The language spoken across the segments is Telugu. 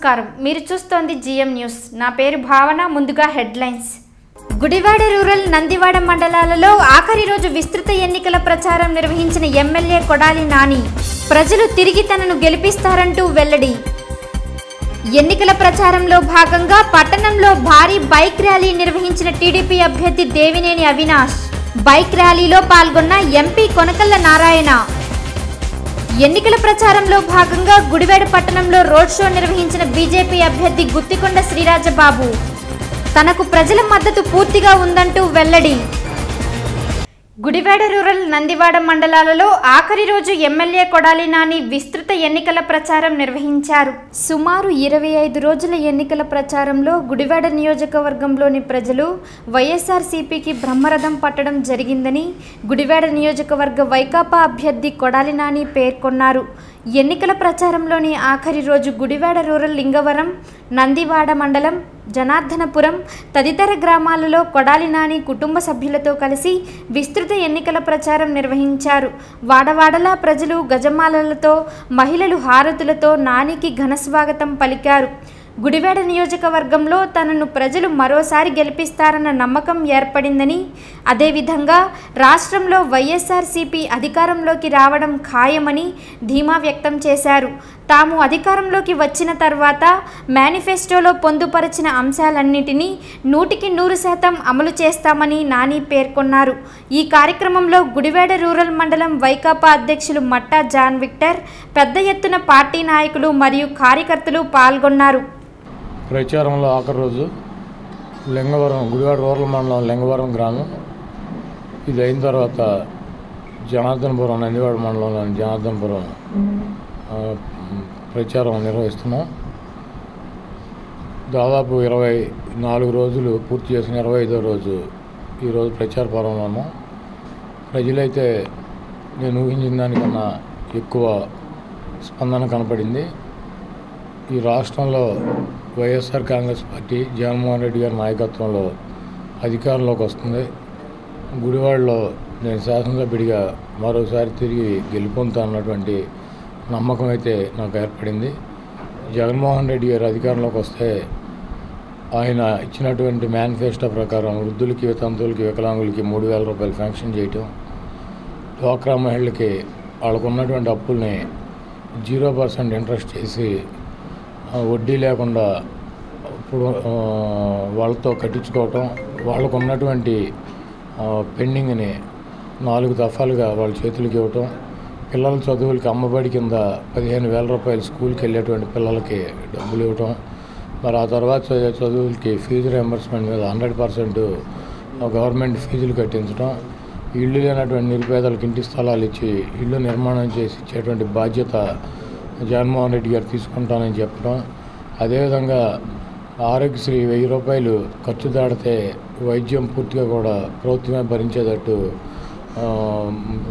నమస్కారం మీరు చూస్తోంది జిఎం న్యూస్ నా పేరు భావన ముందుగా హెడ్లైన్స్ గుడివాడ రూరల్ నందివాడ మండలాలలో ఆఖరి రోజు విస్తృత ఎన్నికల ప్రచారం నిర్వహించిన ఎమ్మెల్యే కొడాలి నాని ప్రజలు తిరిగి తనను గెలిపిస్తారంటూ వెల్లడి ఎన్నికల ప్రచారంలో భాగంగా పట్టణంలో భారీ బైక్ ర్యాలీ నిర్వహించిన టీడీపీ అభ్యర్థి దేవినేని అవినాష్ బైక్ ర్యాలీలో పాల్గొన్న ఎంపీ కొనకళ్ళ నారాయణ ఎన్నికల ప్రచారంలో భాగంగా గుడివాడ పట్టణంలో రోడ్ షో నిర్వహించిన బీజేపీ అభ్యర్థి గుత్తికొండ శ్రీరాజబాబు తనకు ప్రజల మద్దతు పూర్తిగా ఉందంటూ వెల్లడి గుడివాడ రూరల్ నందివాడ మండలాలలో ఆఖరి రోజు ఎమ్మెల్యే కొడాలి నాని విస్తృత ఎన్నికల ప్రచారం నిర్వహించారు. సుమారు 25 రోజుల ఎన్నికల ప్రచారంలో గుడివాడ నియోజకవర్గంలోని ప్రజలు వైఎస్ఆర్సీపీకి బ్రహ్మరథం పట్టడం జరిగిందని గుడివాడ నియోజకవర్గ వైకాపా అభ్యర్థి కొడాలి నాని పేర్కొన్నారు. ఎన్నికల ప్రచారంలోని ఆఖరి రోజు గుడివాడ రూరల్ లింగవరం, నందివాడ మండలం, జనార్దనపురం తదితర గ్రామాలలో కొడాలి నాని కుటుంబ సభ్యులతో కలిసి విస్తృత ఎన్నికల ప్రచారం నిర్వహించారు. వాడవాడలా ప్రజలు గజమాలలతో, మహిళలు హారతులతో నానికి ఘన స్వాగతం పలికారు. గుడివాడ నియోజకవర్గంలో తనను ప్రజలు మరోసారి గెలిపిస్తారన్న నమ్మకం ఏర్పడిందని, అదేవిధంగా రాష్ట్రంలో వైఎస్ఆర్సీపీ అధికారంలోకి రావడం ఖాయమని ధీమా వ్యక్తం చేశారు. తాము అధికారంలోకి వచ్చిన తర్వాత మేనిఫెస్టోలో పొందుపరిచిన అంశాలన్నిటినీ 100% అమలు చేస్తామని నాని పేర్కొన్నారు. ఈ కార్యక్రమంలో గుడివాడ రూరల్ మండలం వైకాపా అధ్యక్షులు మట్టా జాన్ విక్టర్, పెద్ద ఎత్తున పార్టీ నాయకులు మరియు కార్యకర్తలు పాల్గొన్నారు. ప్రచారంలో ఆఖరి రోజు లింగవరం, గుడివాడ రూరల్ మండలం లింగవరం గ్రామం. ఇది అయిన తర్వాత జనార్దనపురం, నందివాడ మండలంలోని జనార్దనపురం ప్రచారం నిర్వహిస్తున్నాం. దాదాపు 24 రోజులు పూర్తి చేసిన 25వ రోజు ఈరోజు ప్రచార పర్వంలో ఉన్నాం. ప్రజలైతే నేను ఊహించిన దానికన్నా ఎక్కువ స్పందన కనపడింది. ఈ రాష్ట్రంలో వైఎస్ఆర్ కాంగ్రెస్ పార్టీ జగన్మోహన్ రెడ్డి గారి నాయకత్వంలో అధికారంలోకి వస్తుంది. గుడివాడలో నేను శాసనసభ్యుడిగా మరోసారి తిరిగి గెలుపొందుతా అన్నటువంటి నమ్మకం అయితే నాకు ఏర్పడింది. జగన్మోహన్ రెడ్డి గారు అధికారంలోకి వస్తే ఆయన ఇచ్చినటువంటి మేనిఫెస్టో ప్రకారం వృద్ధులకి, వితంతువులకి, వికలాంగులకి 3,000 రూపాయలు శాంక్షన్ చేయటం, డ్వాక్రా మహిళలకి వాళ్ళకు ఉన్నటువంటి అప్పుల్ని 0% ఇంట్రెస్ట్ చేసి వడ్డీ లేకుండా ఇప్పుడు వాళ్ళతో కట్టించుకోవటం, వాళ్ళకు ఉన్నటువంటి పెండింగ్ని 4 దఫాలుగా వాళ్ళ చేతులకి ఇవ్వటం, పిల్లల చదువులకి అమ్మబడి కింద 15,000 రూపాయలు స్కూల్కి వెళ్ళేటువంటి పిల్లలకి డబ్బులు ఇవ్వటం, మరి ఆ తర్వాత చదువులకి ఫీజు రియంబర్స్మెంట్ మీద 100% గవర్నమెంట్ ఫీజులు కట్టించడం, ఇళ్ళు లేనటువంటి నిరుపేదలకు ఇంటి స్థలాలు ఇచ్చి ఇళ్ళు నిర్మాణం చేసి ఇచ్చేటువంటి బాధ్యత జగన్మోహన్ రెడ్డి గారు తీసుకుంటానని చెప్పడం, అదేవిధంగా ఆరోగ్యశ్రీ 1000 రూపాయలు ఖర్చు దాటితే వైద్యం పూర్తిగా కూడా ప్రభుత్వమే భరించేటట్టు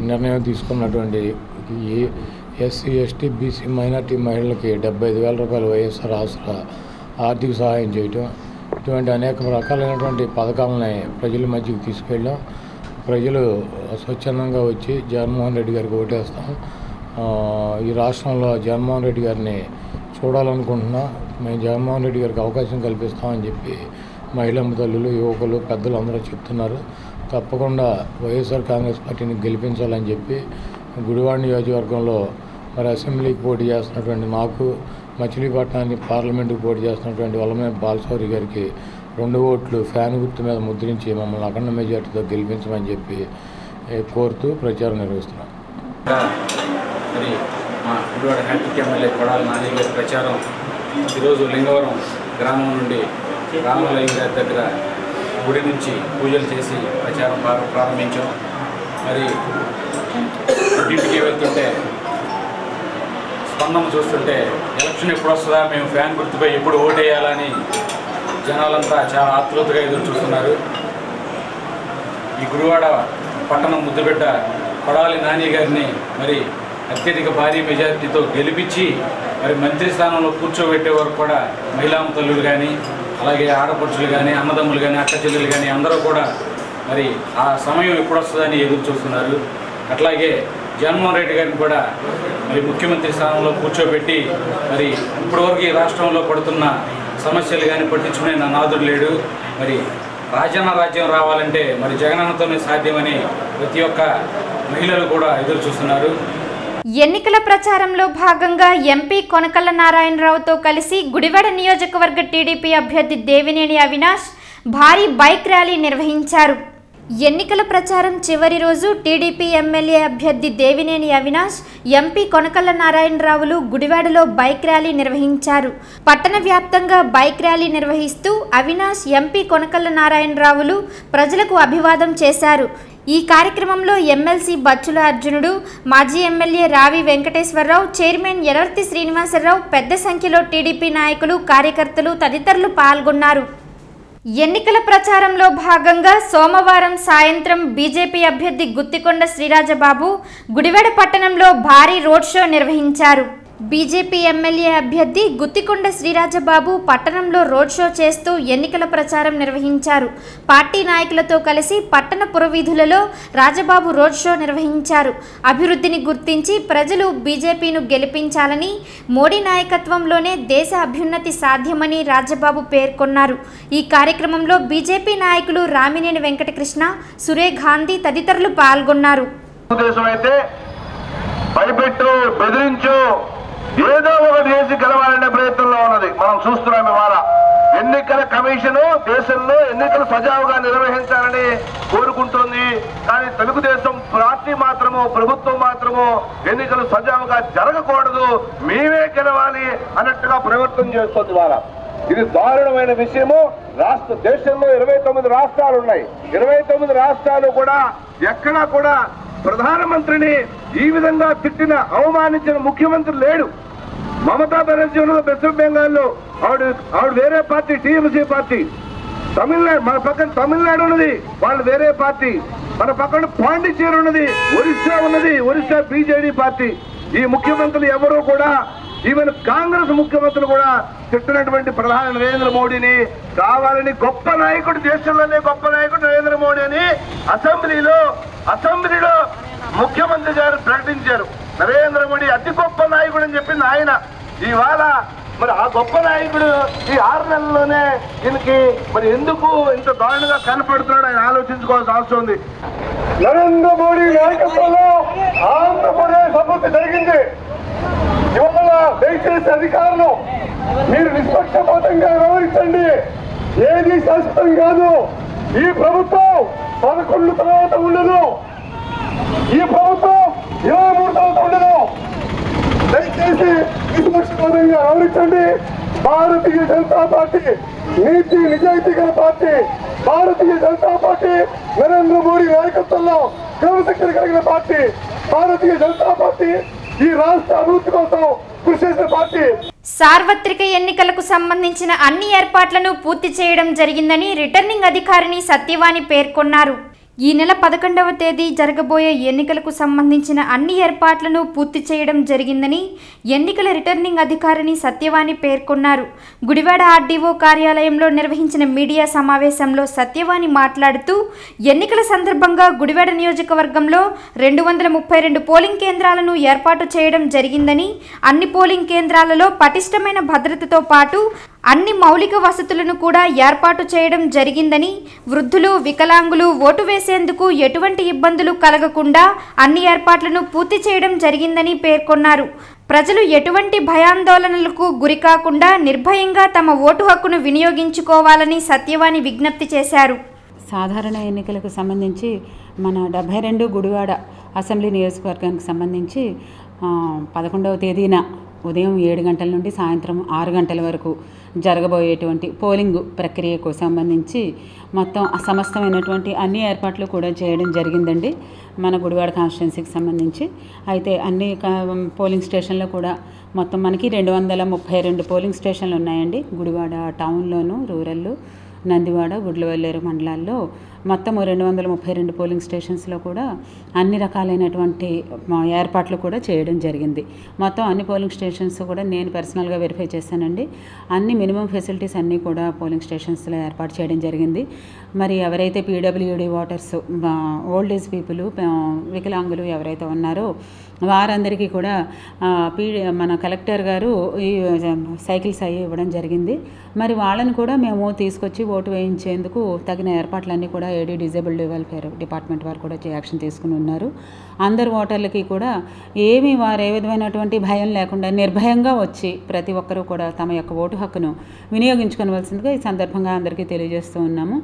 నిర్ణయం తీసుకున్నటువంటి ఈ ఎస్సీ, ఎస్టీ, బీసీ, మైనార్టీ మహిళలకి 75,000 రూపాయలు వైఎస్ఆర్ ఆసరా ఆర్థిక సహాయం చేయటం, ఇటువంటి అనేక రకాలైనటువంటి పథకాలని ప్రజల మధ్యకి తీసుకెళ్ళాం. ప్రజలు స్వచ్ఛందంగా వచ్చి జగన్మోహన్ రెడ్డి గారికి ఓటేస్తాం. ఈ రాష్ట్రంలో జగన్మోహన్ రెడ్డి గారిని చూడాలనుకుంటున్నాం. మేము జగన్మోహన్ రెడ్డి గారికి అవకాశం కల్పిస్తామని చెప్పి మహిళమ్మ తల్లులు, యువకులు, పెద్దలు అందరూ చెప్తున్నారు. తప్పకుండా వైఎస్ఆర్ కాంగ్రెస్ పార్టీని గెలిపించాలని చెప్పి గుడివాడ నియోజకవర్గంలో మరి అసెంబ్లీకి పోటీ చేస్తున్నటువంటి నాకు, మచిలీపట్నాన్ని పార్లమెంటుకి పోటీ చేస్తున్నటువంటి వల్లమే బాలశౌరి గారికి 2 ఓట్లు ఫ్యాన్ గుర్తు మీద ముద్రించి మమ్మల్ని అఖండ మెజార్టీతో గెలిపించమని చెప్పి కోరుతూ ప్రచారం నిర్వహిస్తున్నాం. మరి మా గుడివాడ హ్యాట్రిక్ ఎమ్మెల్యే కొడాలి నాని గారి ప్రచారం ఈరోజు లింగవరం గ్రామం నుండి రామలయ్య గారి దగ్గర గుడి నుంచి పూజలు చేసి ప్రచారం ప్రారంభించాం. మరి ఇంటికి వెళ్తుంటే స్పందన చూస్తుంటే ఎలక్షన్ ఎప్పుడు వస్తుందా, మేము ఫ్యాన్ గుర్తుపై ఎప్పుడు ఓటేయాలని జనాలంతా చాలా ఆతృతగా ఎదురు చూస్తున్నారు. ఈ గుడివాడ పట్టణం ముద్దుబిడ్డ కొడాలి నాని గారిని మరి అత్యధిక భారీ మెజారిటీతో గెలిపించి మరి మంత్రి స్థానంలో కూర్చోబెట్టే వరకు కూడా మహిళా తల్లులు కానీ, అలాగే ఆడపడుచులు కానీ, అన్నదమ్ములు కానీ, అక్క చెల్లెలు కానీ అందరూ కూడా మరి ఆ సమయం ఎప్పుడు వస్తుందని ఎదురు చూస్తున్నారు. అట్లాగే జగన్మోహన్ రెడ్డి గారిని కూడా మరి ముఖ్యమంత్రి స్థానంలో కూర్చోబెట్టి మరి ఇప్పటివరకు ఈ రాష్ట్రంలో పడుతున్న సమస్యలు కానీ పట్టించుకునే నాదుడు లేడు. మరి రాజ్యం రావాలంటే మరి జగనన్నతోనే సాధ్యమని ప్రతి ఒక్క మహిళలు కూడా ఎదురు చూస్తున్నారు. ఎన్నికల ప్రచారంలో భాగంగా ఎంపీ కొనకళ్ళ నారాయణరావుతో కలిసి గుడివాడ నియోజకవర్గ టీడీపీ అభ్యర్థి దేవినేని అవినాష్ భారీ బైక్ ర్యాలీ నిర్వహించారు. ఎన్నికల ప్రచారం చివరి రోజు టీడీపీ ఎమ్మెల్యే అభ్యర్థి దేవినేని అవినాష్, ఎంపీ కొనకళ్ళ నారాయణరావులు గుడివాడలో బైక్ ర్యాలీ నిర్వహించారు. పట్టణ వ్యాప్తంగా బైక్ ర్యాలీ నిర్వహిస్తూ అవినాష్, ఎంపీ కొనకళ్ళ నారాయణరావులు ప్రజలకు అభివాదం చేశారు. ఈ కార్యక్రమంలో ఎమ్మెల్సీ బచ్చుల అర్జునుడు, మాజీ ఎమ్మెల్యే రావి వెంకటేశ్వరరావు, చైర్మన్ ఎలవర్తి శ్రీనివాసరావు, పెద్ద సంఖ్యలో టీడీపీ నాయకులు, కార్యకర్తలు తదితరులు పాల్గొన్నారు. ఎన్నికల ప్రచారంలో భాగంగా సోమవారం సాయంత్రం బీజేపీ అభ్యర్థి గుత్తికొండ శ్రీరాజబాబు గుడివాడ పట్టణంలో భారీ రోడ్ షో నిర్వహించారు. బీజేపీ ఎమ్మెల్యే అభ్యర్థి గుత్తికొండ శ్రీరాజబాబు పట్టణంలో రోడ్ షో చేస్తూ ఎన్నికల ప్రచారం నిర్వహించారు. పార్టీ నాయకులతో కలిసి పట్టణ పురవీధులలో రాజబాబు రోడ్ షో నిర్వహించారు. అభివృద్ధిని గుర్తించి ప్రజలు బీజేపీను గెలిపించాలని, మోడీ నాయకత్వంలోనే దేశ అభ్యున్నతి సాధ్యమని రాజబాబు పేర్కొన్నారు. ఈ కార్యక్రమంలో బీజేపీ నాయకులు రామినేని వెంకటకృష్ణ, సురే గాంధీ తదితరులు పాల్గొన్నారు. ఏదో ఒకటి చేసి గెలవాలనే ప్రయత్నంలో ఉన్నది మనం చూస్తున్నాం. ఇవాళ ఎన్నికల కమిషన్ దేశంలో ఎన్నికలు సజావుగా నిర్వహించాలని కోరుకుంటోంది. కానీ తెలుగుదేశం పార్టీ మాత్రము, ప్రభుత్వం మాత్రము ఎన్నికలు సజావుగా జరగకూడదు, మేమే గెలవాలి అన్నట్టుగా ప్రవర్తన చేస్తుంది. ఇవాళ ఇది దారుణమైన విషయము. దేశంలో 29 రాష్ట్రాలు ఉన్నాయి. 29 రాష్ట్రాలు కూడా ఎక్కడా కూడా ప్రధానమంత్రిని ఈ విధంగా తిట్టిన, అవమానించిన ముఖ్యమంత్రి లేడు. మమతా బెనర్జీ ఉన్నది పశ్చిమ బెంగాల్లో, ఆవిడ వేరే పార్టీ, టీఎంసీ పార్టీ. తమిళనాడు, మన పక్కన తమిళనాడు ఉన్నది, వాళ్ళు వేరే పార్టీ. మన పక్కన పాండిచేరి ఉన్నది, ఒరిస్సా ఉన్నది, ఒరిస్సా బీజేడీ పార్టీ. ఈ ముఖ్యమంత్రులు ఎవరూ కూడా, ఈవెన్ కాంగ్రెస్ ముఖ్యమంత్రులు కూడా తిట్టినటువంటి ప్రధాని నరేంద్ర మోడీని కావాలని గొప్ప నాయకుడు, దేశంలోనే గొప్ప నాయకుడు నరేంద్ర మోడీ అని అసెంబ్లీలో ముఖ్యమంత్రి గారు ప్రకటించారు. నరేంద్ర మోడీ అతి గొప్ప నాయకుడు అని చెప్పింది ఆయన. ఇవాళ మరి ఆ గొప్ప నాయకుడు ఈ 6 నెలల్లోనే దీనికి మరి ఎందుకు ఇంత దారుణంగా కనపడుతున్నాడు ఆయన ఆలోచించుకోవాల్సిన అవసరం ఉంది. నరేంద్ర మోడీ నాయకత్వంలో ఆంధ్రప్రదేశ్ అభివృద్ధి జరిగింది. ఇవాళ దయచేసి అధికారులు మీరు నిష్పక్షపాతంగా వ్యవహరించండి. ఏది శాశ్వతం కాదు. ఈ ప్రభుత్వం 11 తర్వాత ఉండదు. ఈ ప్రభుత్వం 23 తర్వాత ఉండదు. దయచేసి నిష్పక్షపాతంగా వ్యవహరించండి. భారతీయ జనతా పార్టీ నీతి నిజాయితీ గల పార్టీ. భారతీయ జనతా పార్టీ నరేంద్ర మోడీ నాయకత్వంలో క్రమశిక్షణ కలిగిన పార్టీ. భారతీయ జనతా పార్టీ ఈ రాష్ట్ర అభివృద్ధి కోసం కృషి చేసిన పార్టీ. సార్వత్రిక ఎన్నికలకు సంబంధించిన అన్ని ఏర్పాట్లను పూర్తి చేయడం జరిగిందని రిటర్నింగ్ అధికారిని సత్యవాణి పేర్కొన్నారు. ఈ నెల 11వ తేదీ జరగబోయే ఎన్నికలకు సంబంధించిన అన్ని ఏర్పాట్లను పూర్తి చేయడం జరిగిందని ఎన్నికల రిటర్నింగ్ అధికారిని సత్యవాణి పేర్కొన్నారు. గుడివాడ ఆర్డీఓ కార్యాలయంలో నిర్వహించిన మీడియా సమావేశంలో సత్యవాణి మాట్లాడుతూ ఎన్నికల సందర్భంగా గుడివాడ నియోజకవర్గంలో 232 పోలింగ్ కేంద్రాలను ఏర్పాటు చేయడం జరిగిందని, అన్ని పోలింగ్ కేంద్రాలలో పటిష్టమైన భద్రతతో పాటు అన్ని మౌలిక వసతులను కూడా ఏర్పాటు చేయడం జరిగిందని, వృద్ధులు, వికలాంగులు ఓటు వేసేందుకు ఎటువంటి ఇబ్బందులు కలగకుండా అన్ని ఏర్పాట్లను పూర్తి చేయడం జరిగిందని పేర్కొన్నారు. ప్రజలు ఎటువంటి భయాందోళనలకు గురికాకుండా నిర్భయంగా తమ ఓటు హక్కును వినియోగించుకోవాలని సత్యవాణి విజ్ఞప్తి చేశారు. సాధారణ ఎన్నికలకు సంబంధించి మన 72 గుడివాడ అసెంబ్లీ నియోజకవర్గానికి సంబంధించి 11వ తేదీన ఉదయం 7 గంటల నుండి సాయంత్రం 6 గంటల వరకు జరగబోయేటువంటి పోలింగ్ ప్రక్రియకు సంబంధించి మొత్తం సమస్తమైనటువంటి అన్ని ఏర్పాట్లు కూడా చేయడం జరిగిందండి మన గుడివాడ కాన్స్టిట్యున్సీకి సంబంధించి. అయితే అన్ని పోలింగ్ స్టేషన్లో కూడా మొత్తం మనకి 232 పోలింగ్ స్టేషన్లు ఉన్నాయండి. గుడివాడ టౌన్లోను, రూరల్, నందివాడ, గుడ్లవల్లేరు మండలాల్లో మొత్తం 232 పోలింగ్ స్టేషన్స్లో కూడా అన్ని రకాలైనటువంటి ఏర్పాట్లు కూడా చేయడం జరిగింది. మొత్తం అన్ని పోలింగ్ స్టేషన్స్ కూడా నేను పర్సనల్గా వెరిఫై చేశానండి. అన్ని మినిమం ఫెసిలిటీస్ అన్నీ కూడా పోలింగ్ స్టేషన్స్లో ఏర్పాటు చేయడం జరిగింది. మరి ఎవరైతే PWD voters, old age people, వికలాంగులు ఎవరైతే ఉన్నారో వారందరికీ కూడా మన కలెక్టర్ గారు ఈ సైకిల్స్ అవి ఇవ్వడం జరిగింది. మరి వాళ్ళని కూడా మేము తీసుకొచ్చి ఓటు వేయించేందుకు తగిన ఏర్పాట్లన్నీ కూడా ఏడీ డిజేబుల్డ్ వెల్ఫేర్ డిపార్ట్మెంట్ వారు కూడా యాక్షన్ తీసుకుని ఉన్నారు. అందరు ఓటర్లకి కూడా వారు ఏ విధమైనటువంటి భయం లేకుండా నిర్భయంగా వచ్చి ప్రతి ఒక్కరూ కూడా తమ యొక్క ఓటు హక్కును వినియోగించుకోవలసిందిగా ఈ సందర్భంగా అందరికీ తెలియజేస్తూ ఉన్నాము.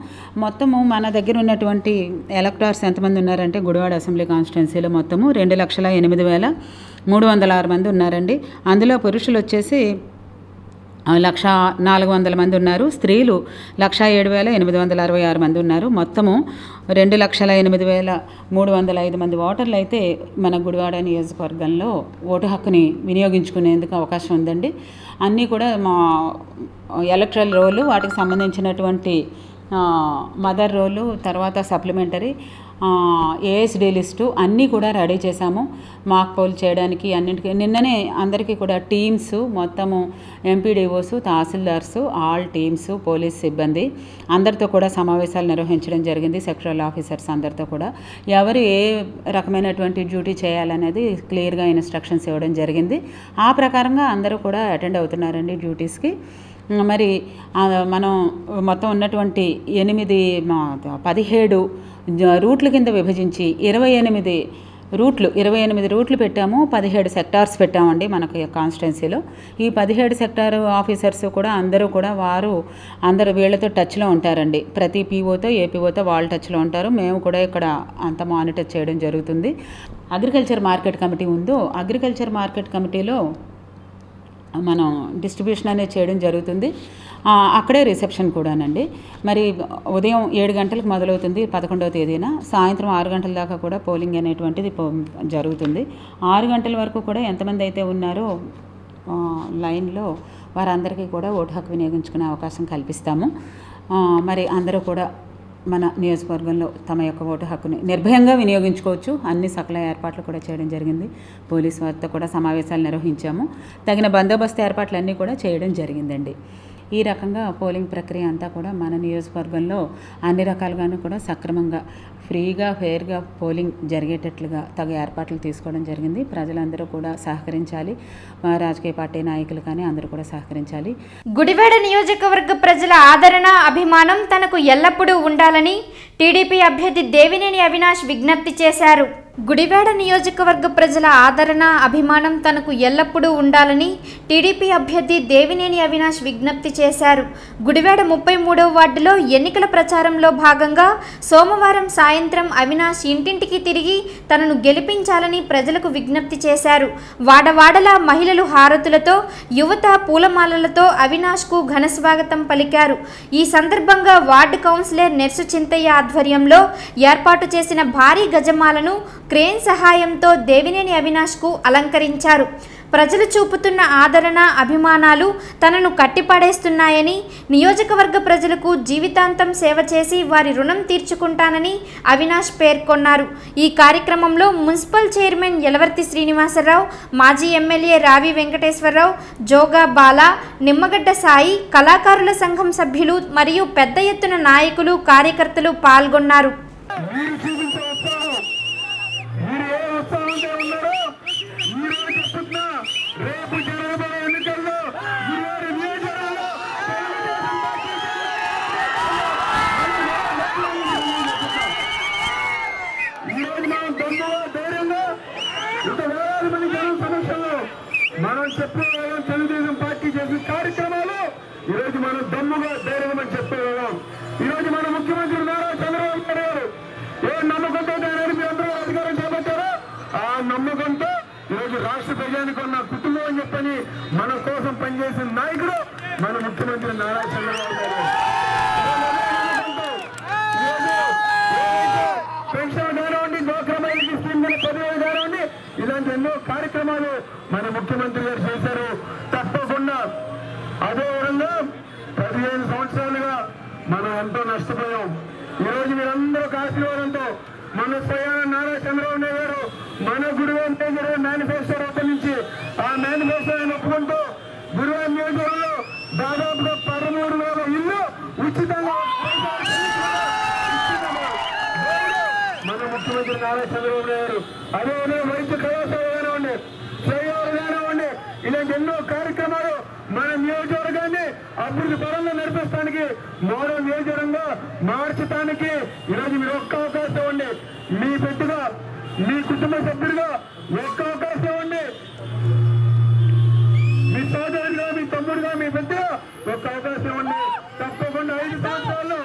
మొత్తము మన దగ్గర ఉన్నటువంటి ఎలక్టర్స్ ఎంతమంది ఉన్నారంటే గుడివాడ అసెంబ్లీ కాన్స్టిట్యున్సీలో మొత్తము 2,08,306 మంది ఉన్నారండి. అందులో పురుషులు వచ్చేసి 1,04,00,000 మంది ఉన్నారు. స్త్రీలు 1,07,866 మంది ఉన్నారు. మొత్తము 2,08,305 మంది ఓటర్లు అయితే మన గుడివాడ నియోజకవర్గంలో ఓటు హక్కుని వినియోగించుకునేందుకు అవకాశం ఉందండి. అన్నీ కూడా మా ఎలక్ట్రల్ రోలు, వాటికి సంబంధించినటువంటి మదర్ రోలు, తర్వాత సప్లిమెంటరీ ఏఎస్డీ లిస్టు అన్నీ కూడా రెడీ చేశాము మాక్ పోల్ చేయడానికి. అన్నింటికి నిన్ననే అందరికీ కూడా టీమ్స్ మొత్తము MPDOs, tahsildars, all teams, police సిబ్బంది అందరితో కూడా సమావేశాలు నిర్వహించడం జరిగింది. సెక్టరల్ ఆఫీసర్స్ అందరితో కూడా ఎవరు ఏ రకమైనటువంటి డ్యూటీ చేయాలనేది క్లియర్గా ఇన్స్ట్రక్షన్స్ ఇవ్వడం జరిగింది. ఆ ప్రకారంగా అందరూ కూడా అటెండ్ అవుతున్నారండి డ్యూటీస్కి. మరి మనం మొత్తం ఉన్నటువంటి 17 రూట్ల కింద విభజించి 28 రూట్లు పెట్టాము. 17 సెక్టార్స్ పెట్టామండి మనకి కాన్స్టిట్యున్సీలో. ఈ 17 సెక్టార్ ఆఫీసర్స్ కూడా అందరూ కూడా అందరూ వీళ్ళతో టచ్లో ఉంటారండి. ప్రతి పీఓతో ఏపీఓతో వాళ్ళు టచ్లో ఉంటారు. మేము కూడా ఇక్కడ అంత మానిటర్ చేయడం జరుగుతుంది. అగ్రికల్చర్ మార్కెట్ కమిటీ ఉందో అగ్రికల్చర్ మార్కెట్ కమిటీలో మనం డిస్ట్రిబ్యూషన్ అనేది చేయడం జరుగుతుంది. అక్కడే రిసెప్షన్ కూడానండి. మరి ఉదయం 7 గంటలకు మొదలవుతుంది 11వ తేదీన. సాయంత్రం 6 గంటల దాకా కూడా పోలింగ్ అనేటువంటిది జరుగుతుంది. 6 గంటల వరకు కూడా ఎంతమంది అయితే ఉన్నారో లైన్లో వారందరికీ కూడా ఓటు హక్కు వినియోగించుకునే అవకాశం కల్పిస్తాము. మరి అందరూ కూడా మన నియోజకవర్గంలో తమ యొక్క ఓటు హక్కుని నిర్భయంగా వినియోగించుకోవచ్చు. అన్ని సకల ఏర్పాట్లు కూడా చేయడం జరిగింది. పోలీసు వారితో కూడా సమావేశాలు నిర్వహించాము. తగిన బందోబస్తు ఏర్పాట్లన్నీ కూడా చేయడం జరిగిందండి. ఈ రకంగా పోలింగ్ ప్రక్రియ అంతా కూడా మన నియోజకవర్గంలో అన్ని రకాలుగాను కూడా సక్రమంగా, ఫ్రీగా, ఫెయిర్గా పోలింగ్ జరిగేటట్లుగా తగు ఏర్పాట్లు తీసుకోవడం జరిగింది. ప్రజలందరూ కూడా సహకరించాలి. రాజకీయ పార్టీ నాయకులు కానీ అందరూ కూడా సహకరించాలి. గుడివాడ నియోజకవర్గ ప్రజల ఆదరణ, అభిమానం తనకు ఎల్లప్పుడూ ఉండాలని టీడీపీ అభ్యర్థి దేవినేని అవినాష్ విజ్ఞప్తి చేశారు. గుడివాడ నియోజకవర్గ ప్రజల ఆదరణ, అభిమానం తనకు ఎల్లప్పుడూ ఉండాలని టీడీపీ అభ్యర్థి దేవినేని అవినాష్ విజ్ఞప్తి చేశారు. గుడివాడ 33వ వార్డులో ఎన్నికల ప్రచారంలో భాగంగా సోమవారం సాయంత్రం అవినాష్ ఇంటింటికి తిరిగి తనను గెలిపించాలని ప్రజలకు విజ్ఞప్తి చేశారు. వాడవాడల మహిళలు హారతులతో, యువత పూలమాలలతో అవినాష్కు ఘన స్వాగతం పలికారు. ఈ సందర్భంగా వార్డు కౌన్సిలర్ నెర్సు చింతయ్య ఆధ్వర్యంలో ఏర్పాటు చేసిన భారీ గజమాలను క్రేన్ సహాయంతో దేవినేని అవినాష్కు అలంకరించారు. ప్రజలు చూపుతున్న ఆదరణ, అభిమానాలు తనను కట్టిపడేస్తున్నాయని, నియోజకవర్గ ప్రజలకు జీవితాంతం సేవ చేసి వారి రుణం తీర్చుకుంటానని అవినాష్ పేర్కొన్నారు. ఈ కార్యక్రమంలో మున్సిపల్ చైర్మన్ యలవర్తి శ్రీనివాసరావు, మాజీ ఎమ్మెల్యే రావి వెంకటేశ్వరరావు, జోగా బాల, నిమ్మగడ్డ సాయి, కళాకారుల సంఘం సభ్యులు మరియు పెద్ద ఎత్తున నాయకులు, కార్యకర్తలు పాల్గొన్నారు. మనం చెప్పేవాళ్ళం తెలుగుదేశం పార్టీ చేసిన కార్యక్రమాలు ఈరోజు మనం దమ్ముగా ధైర్యం అని చెప్పేవాళ్ళం. ఈరోజు మన ముఖ్యమంత్రి నారా చంద్రబాబు నాయుడు గారు ఏ నమ్మకంతో మీ అందరూ అధికారం చేపట్టారో ఆ నమ్మకంతో ఈరోజు రాష్ట్ర ప్రజానికి ఉన్న కుటుంబం అని చెప్పని మన కోసం పనిచేసిన నాయకుడు మన ముఖ్యమంత్రి నారా చంద్రబాబు నాయుడు. పెన్షన్ కానివ్వండి, డ్వాక్రా మహిళకి స్కీమ్ కింద 10,000 కానివ్వండి, ఇలాంటి ఎన్నో కార్యక్రమాలు మన ముఖ్యమంత్రి గారు చేశారు. తప్పకుండా అదేవిధంగా 15 సంవత్సరాలుగా మనం ఎంతో నష్టపోయాం. ఈరోజు మీరందరూ ఆశీర్వాదంతో మన స్వయాన నారా చంద్రబాబు నాయుడు గారు మన గుడివాడ నియోజకవర్గ మేనిఫెస్టో రూపొందించి ఆ మేనిఫెస్టోని ఒప్పుకుంటూ గుడివాడ నియోజకవర్గంలో దాదాపుగా 13,000 ఇల్లు ఉచితంగా మన ముఖ్యమంత్రి నారా చంద్రబాబు నాయుడు గారు. అదేవిధంగా వైద్య కళాశాల కానివ్వండి, ఫ్లైఓవర్ కానివ్వండి, ఇలాంటి ఎన్నో కార్యక్రమాలు మన నియోజకవర్గాన్ని అభివృద్ధి పరంగా నడిపిస్తానికి, మోడల్ నియోజకవర్గంగా మార్చడానికి ఈరోజు మీరు ఒక్క అవకాశం ఇవ్వండి. మీ బిడ్డగా, మీ కుటుంబ సభ్యుడిగా ఒక్క అవకాశం ఇవ్వండి. మీ సోదరుడిగా, మీ తమ్ముడుగా, మీ బిడ్డగా ఒక్క అవకాశం ఇవ్వండి. తప్పకుండా 5 సంవత్సరాల్లో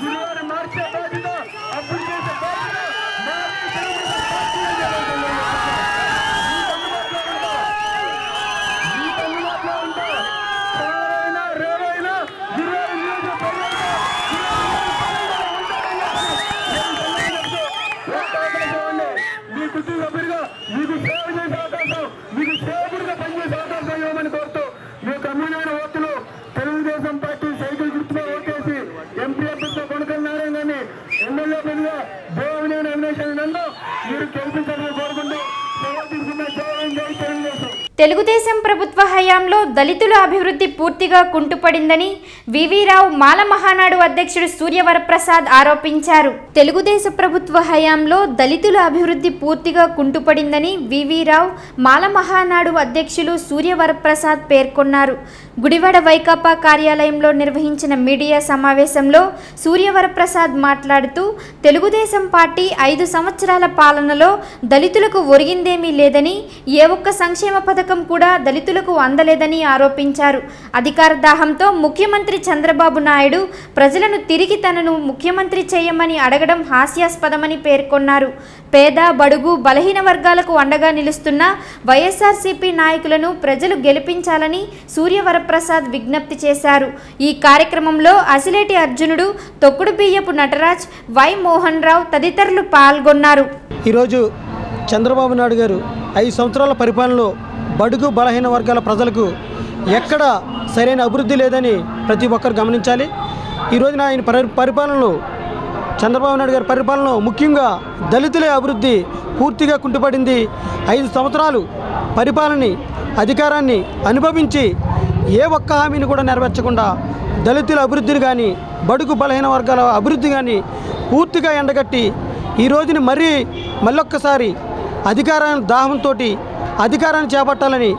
గురువారు మార్చే బాధ్యత, అప్పుడు చేసే బాధ్యత మీ కుటుంబ సభ్యుడిగా మీకు సేవ చేసే అవకాశం, మీకు సేవకుడిగా పనిచేసే అవకాశం ఇవ్వమని కోరుతూ మీ కమ్యూనిటీ ఓట్లు తెలుగుదేశం పార్టీ సైకిల్ గుర్తుగా ఓటేసి ఎంపీ అభ్యర్థి కొనకల నారాయణ గారిని ఎమ్మెల్యే అభ్యర్థిగా దేవనేని అవినేష్ నన్ను మీరు గెలిపించాలని కోరుకుంటూ సెలవు తీసుకున్న జై తెలుగుదేశం. తెలుగుదేశం ప్రభుత్వ హయాంలో దళితుల అభివృద్ధి పూర్తిగా కుంటుపడిందని వివి రావు మాల మహానాడు అధ్యక్షుడు సూర్యవరప్రసాద్ ఆరోపించారు. తెలుగుదేశం ప్రభుత్వ హయాంలో దళితుల అభివృద్ధి పూర్తిగా కుంటుపడిందని వివి రావు మాల మహానాడు అధ్యక్షులు సూర్యవరప్రసాద్ పేర్కొన్నారు. గుడివాడ వైకాపా కార్యాలయంలో నిర్వహించిన మీడియా సమావేశంలో సూర్యవరప్రసాద్ మాట్లాడుతూ తెలుగుదేశం పార్టీ 5 సంవత్సరాల పాలనలో దళితులకు ఒరిగిందేమీ లేదని, ఏ ఒక్క సంక్షేమ పథకం కూడా దళితులకు అందలేదని ఆరోపించారు. అధికార దాహంతో ముఖ్యమంత్రి చంద్రబాబు నాయుడు ప్రజలను తిరిగి తనను ముఖ్యమంత్రి చేయమని అడగడం హాస్యాస్పదమని పేర్కొన్నారు. పేద, బడుగు, బలహీన వర్గాలకు అండగా నిలుస్తున్న వైఎస్ఆర్సీపీ నాయకులను ప్రజలు గెలిపించాలని సూర్యవరప్రసాద్ విజ్ఞప్తి చేశారు. ఈ కార్యక్రమంలో అసిలేటి అర్జునుడు, తొక్కుడు బియ్యపు నటరాజ్, వై మోహన్ రావు తదితరులు పాల్గొన్నారు. ఈరోజు చంద్రబాబు నాయుడు గారు 5 సంవత్సరాల పరిపాలనలో బడుగు బలహీన వర్గాల ప్రజలకు ఎక్కడ సరైన అభివృద్ధి లేదని ప్రతి ఒక్కరు గమనించాలి. ఈరోజున ఆయన పరిపాలనలో, చంద్రబాబు నాయుడు గారి పరిపాలనలో ముఖ్యంగా దళితుల అభివృద్ధి పూర్తిగా కుంటుపడింది. 5 సంవత్సరాలు పరిపాలనని, అధికారాన్ని అనుభవించి ఏ ఒక్క హామీని కూడా నెరవేర్చకుండా దళితుల అభివృద్ధిని కానీ, బడుగు బలహీన వర్గాల అభివృద్ధి కానీ పూర్తిగా ఎండగట్టి ఈ రోజుని మళ్ళొక్కసారి అధికారాన్ని దాహంతో అధికారాన్ని చేపట్టాలని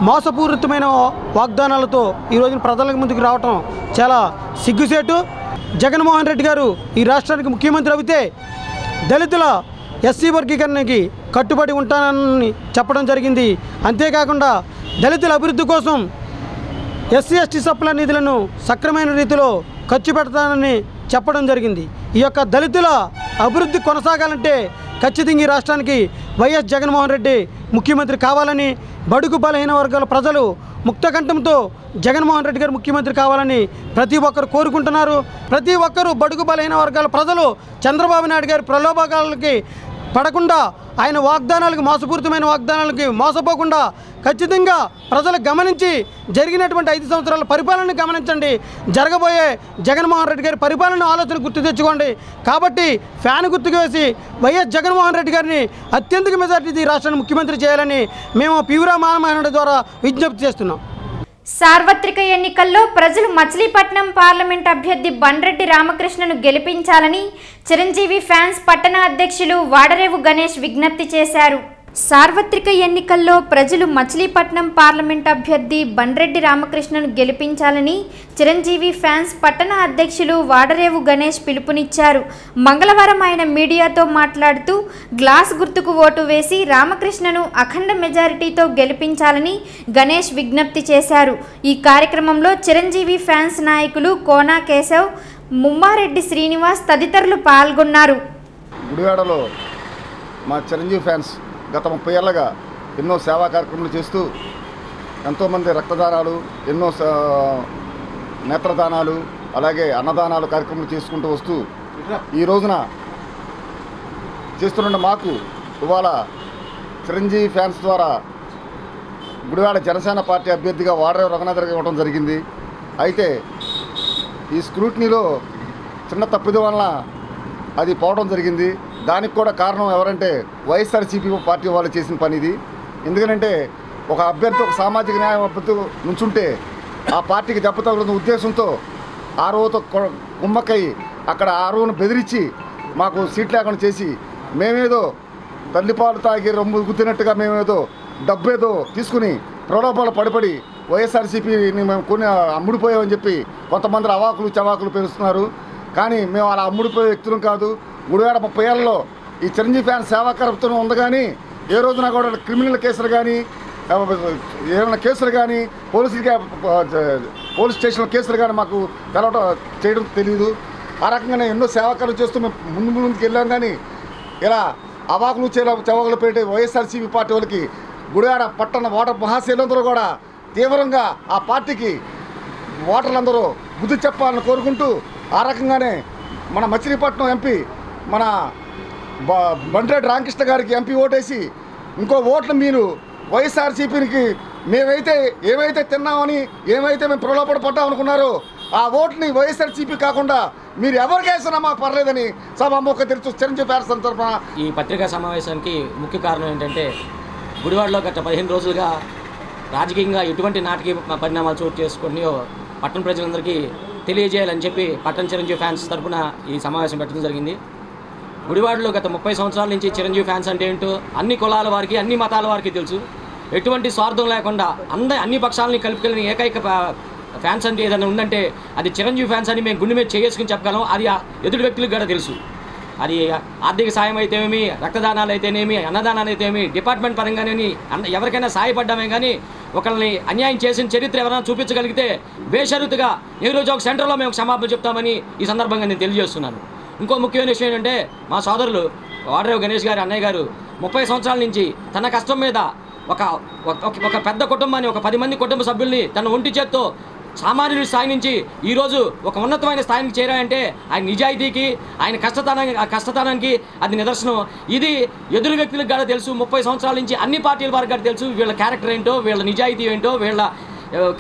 మోసపూరితమైన వాగ్దానాలతో ఈ రోజున ప్రజలకు ముందుకు రావటం చాలా సిగ్గుసేటు. జగన్మోహన్ రెడ్డి గారు ఈ రాష్ట్రానికి ముఖ్యమంత్రి అయితే దళితుల ఎస్సీ వర్గీకరణకి కట్టుబడి ఉంటానని చెప్పడం జరిగింది. అంతేకాకుండా దళితుల అభివృద్ధి కోసం ఎస్సీ ఎస్టీ సప్ల నిధులను సక్రమైన రీతిలో ఖర్చు పెడతానని చెప్పడం జరిగింది. ఈ యొక్క దళితుల అభివృద్ధి కొనసాగాలంటే ఖచ్చితంగా ఈ రాష్ట్రానికి వైఎస్ జగన్మోహన్ రెడ్డి ముఖ్యమంత్రి కావాలని, బడుగు బలహీన వర్గాల ప్రజలు ముక్తకంఠంతో జగన్మోహన్ రెడ్డి గారు ముఖ్యమంత్రి కావాలని ప్రతి ఒక్కరు కోరుకుంటున్నారు. ప్రతి ఒక్కరూ బడుగు బలహీన వర్గాల ప్రజలు చంద్రబాబు నాయుడు గారి ప్రలోభాలకి పడకుండా, ఆయన వాగ్దానాలకు, మోసపూరితమైన వాగ్దానాలకి మోసపోకుండా ఖచ్చితంగా ప్రజలు గమనించి జరిగినటువంటి 5 సంవత్సరాల పరిపాలనను గమనించండి. జరగబోయే జగన్మోహన్ రెడ్డి గారి పరిపాలన ఆలోచన గుర్తు తెచ్చుకోండి. కాబట్టి ఫ్యాన్ గుర్తుకు వేసి వైఎస్ జగన్మోహన్ రెడ్డి గారిని అత్యధిక మెజార్టీ రాష్ట్రాన్ని ముఖ్యమంత్రి చేయాలని మేము పివిరా మానమహనాడు ద్వారా విజ్ఞప్తి చేస్తున్నాం. సార్వత్రిక ఎన్నికల్లో ప్రజలు మచిలీపట్నం పార్లమెంట్ అభ్యర్థి బండ్రెడ్డి రామకృష్ణను గెలిపించాలని చిరంజీవి ఫ్యాన్స్ పట్టణ అధ్యక్షులు వాడరేవు గణేష్ విజ్ఞప్తి చేశారు. సార్వత్రిక ఎన్నికల్లో ప్రజలు మచిలీపట్నం పార్లమెంట్ అభ్యర్థి బండ్రెడ్డి రామకృష్ణను గెలిపించాలని చిరంజీవి ఫ్యాన్స్ పట్టణ అధ్యక్షులు వాడరేవు గణేష్ పిలుపునిచ్చారు. మంగళవారం ఆయన మీడియాతో మాట్లాడుతూ గ్లాస్ గుర్తుకు ఓటు వేసి రామకృష్ణను అఖండ మెజారిటీతో గెలిపించాలని గణేష్ విజ్ఞప్తి చేశారు. ఈ కార్యక్రమంలో చిరంజీవి ఫ్యాన్స్ నాయకులు కోనా కేశవ్, ముమ్మారెడ్డి శ్రీనివాస్ తదితరులు పాల్గొన్నారు. గుడివాడలో మా చిరంజీవి ఫ్యాన్స్ గత 30 ఏళ్ళగా ఎన్నో సేవా కార్యక్రమాలు చేస్తూ ఎంతోమంది రక్తదానాలు, ఎన్నో నేత్రదానాలు, అలాగే అన్నదానాలు కార్యక్రమాలు చేసుకుంటూ వస్తూ ఈ రోజున చేస్తున్న మాకు ఇవాళ చిరంజీవి ఫ్యాన్స్ ద్వారా గుడివాడ జనసేన పార్టీ అభ్యర్థిగా వాడరేవు రఘునాథ్ గారికి ఇవ్వడం జరిగింది. అయితే ఈ స్క్రూటినీలో చిన్న తప్పిదం వలన అది పోవడం జరిగింది. దానికి కూడా కారణం ఎవరంటే వైఎస్ఆర్సీపీ పార్టీ వాళ్ళు చేసిన పని ఇది. ఎందుకంటే ఒక అభ్యర్థి, ఒక సామాజిక న్యాయం అభ్యర్థి నుంచుంటే ఆ పార్టీకి దెబ్బ తగులుతున్న ఉద్దేశంతో ఆర్ఓతో కుమ్మక్కై అక్కడ ఆర్ఓను బెదిరించి మాకు సీట్ లేకుండా చేసి మేమేదో తల్లిపాలు తాగి రొమ్ము గుద్దినట్టుగా మేమేదో డబ్బేదో తీసుకుని ప్రలోభాలు పడిపడి వైఎస్ఆర్సీపీని మేము కొన్ని అమ్ముడిపోయామని చెప్పి కొంతమంది అవాకులు చవాకులు పెరుస్తున్నారు. కానీ మేము అలా అమ్ముడిపోయే వ్యక్తులం కాదు. 30 ఏళ్ళలో ఈ చిరంజీవి ఫ్యాన్ సేవాకరత్వం ఉంది. కానీ ఏ రోజున కూడా క్రిమినల్ కేసులు కానీ ఏమైనా కేసులు కానీ పోలీస్ స్టేషన్ల కేసులు కానీ మాకు తెలవడం చేయడం తెలియదు. ఆ రకంగానే ఎన్నో సేవాకారులు చేస్తూ మేము ముందుకు వెళ్ళాం. కానీ ఇలా అవాకులు చవాకులు పెట్టే వైఎస్ఆర్సీపీ పార్టీ వాళ్ళకి గుడివాడ పట్టణ ఓటర్ మహాశైలందరూ కూడా తీవ్రంగా ఆ పార్టీకి ఓటర్లందరూ బుద్ధి చెప్పాలని కోరుకుంటూ, ఆ రకంగానే మన మచిలీపట్నం ఎంపీ మన బండ్రెడ్డి రామకృష్ణ గారికి ఎంపీ ఓటేసి ఇంకో ఓట్లు మీరు వైఎస్ఆర్సీపీకి ఏమైతే తిన్నామని ఏమైతే మేము ప్రలోభపడి పడ్డామనుకున్నారో ఆ ఓట్ని వైఎస్ఆర్సీపీ కాకుండా మీరు ఎవరికి వేసినా మాకు పర్లేదని సభాముఖ తెలుసు చిరంజీవి ఫ్యాన్స్ తరఫున. ఈ పత్రికా సమావేశానికి ముఖ్య కారణం ఏంటంటే గుడివాడలో గత 15 రోజులుగా రాజకీయంగా ఎటువంటి నాటకీయ పరిణామాలు చోటు చేసుకున్నాయో పట్టణ ప్రజలందరికీ తెలియజేయాలని చెప్పి పట్టణ చిరంజీవి ఫ్యాన్స్ తరఫున ఈ సమావేశం పెట్టడం జరిగింది. గుడివాడలో గత 30 సంవత్సరాల నుంచి చిరంజీవి ఫ్యాన్స్ అంటే ఏంటో అన్ని కులాల వారికి అన్ని మతాల వారికి తెలుసు. ఎటువంటి స్వార్థం లేకుండా అన్ని పక్షాలని కలుపుకెళ్ళిన ఏకైక ఫ్యాన్స్ అంటే ఏదైనా ఉందంటే అది చిరంజీవి ఫ్యాన్స్ అని మేము గుండె మీద చేసుకుని చెప్పగలం. అది ఎదుటి వ్యక్తులకు కూడా తెలుసు. అది ఆర్థిక సాయం అయితేనేమి, రక్తదానాలు అయితేనేమి, అన్నదానాలు అయితేనేమి, డిపార్ట్మెంట్ పరంగానే ఎవరికైనా సాయపడ్డామే. కానీ ఒకరిని అన్యాయం చేసిన చరిత్ర ఎవరైనా చూపించగలిగితే బేషరతుగా ఈరోజు ఒక సెంటర్లో మేము క్షమాపణ చెప్తామని ఈ సందర్భంగా నేను తెలియజేస్తున్నాను. ఇంకో ముఖ్యమైన విషయం ఏంటంటే మా సోదరులు వాడరేవు గణేష్ గారు అన్నయ్య గారు 30 సంవత్సరాల నుంచి తన కష్టం మీద ఒక పెద్ద కుటుంబాన్ని, ఒక 10 మంది కుటుంబ సభ్యుల్ని తన ఒంటి చేత్తో సామాన్యుడి స్థాయి నుంచి ఈరోజు ఒక ఉన్నతమైన స్థాయికి చేరాయంటే ఆయన నిజాయితీకి, ఆయన కష్టతనానికి అది నిదర్శనం. ఇది ఎదురు వ్యక్తులకు కూడా తెలుసు. 30 సంవత్సరాల నుంచి అన్ని పార్టీల వారికి కూడా తెలుసు వీళ్ళ క్యారెక్టర్ ఏంటో, వీళ్ళ నిజాయితీ ఏంటో, వీళ్ళ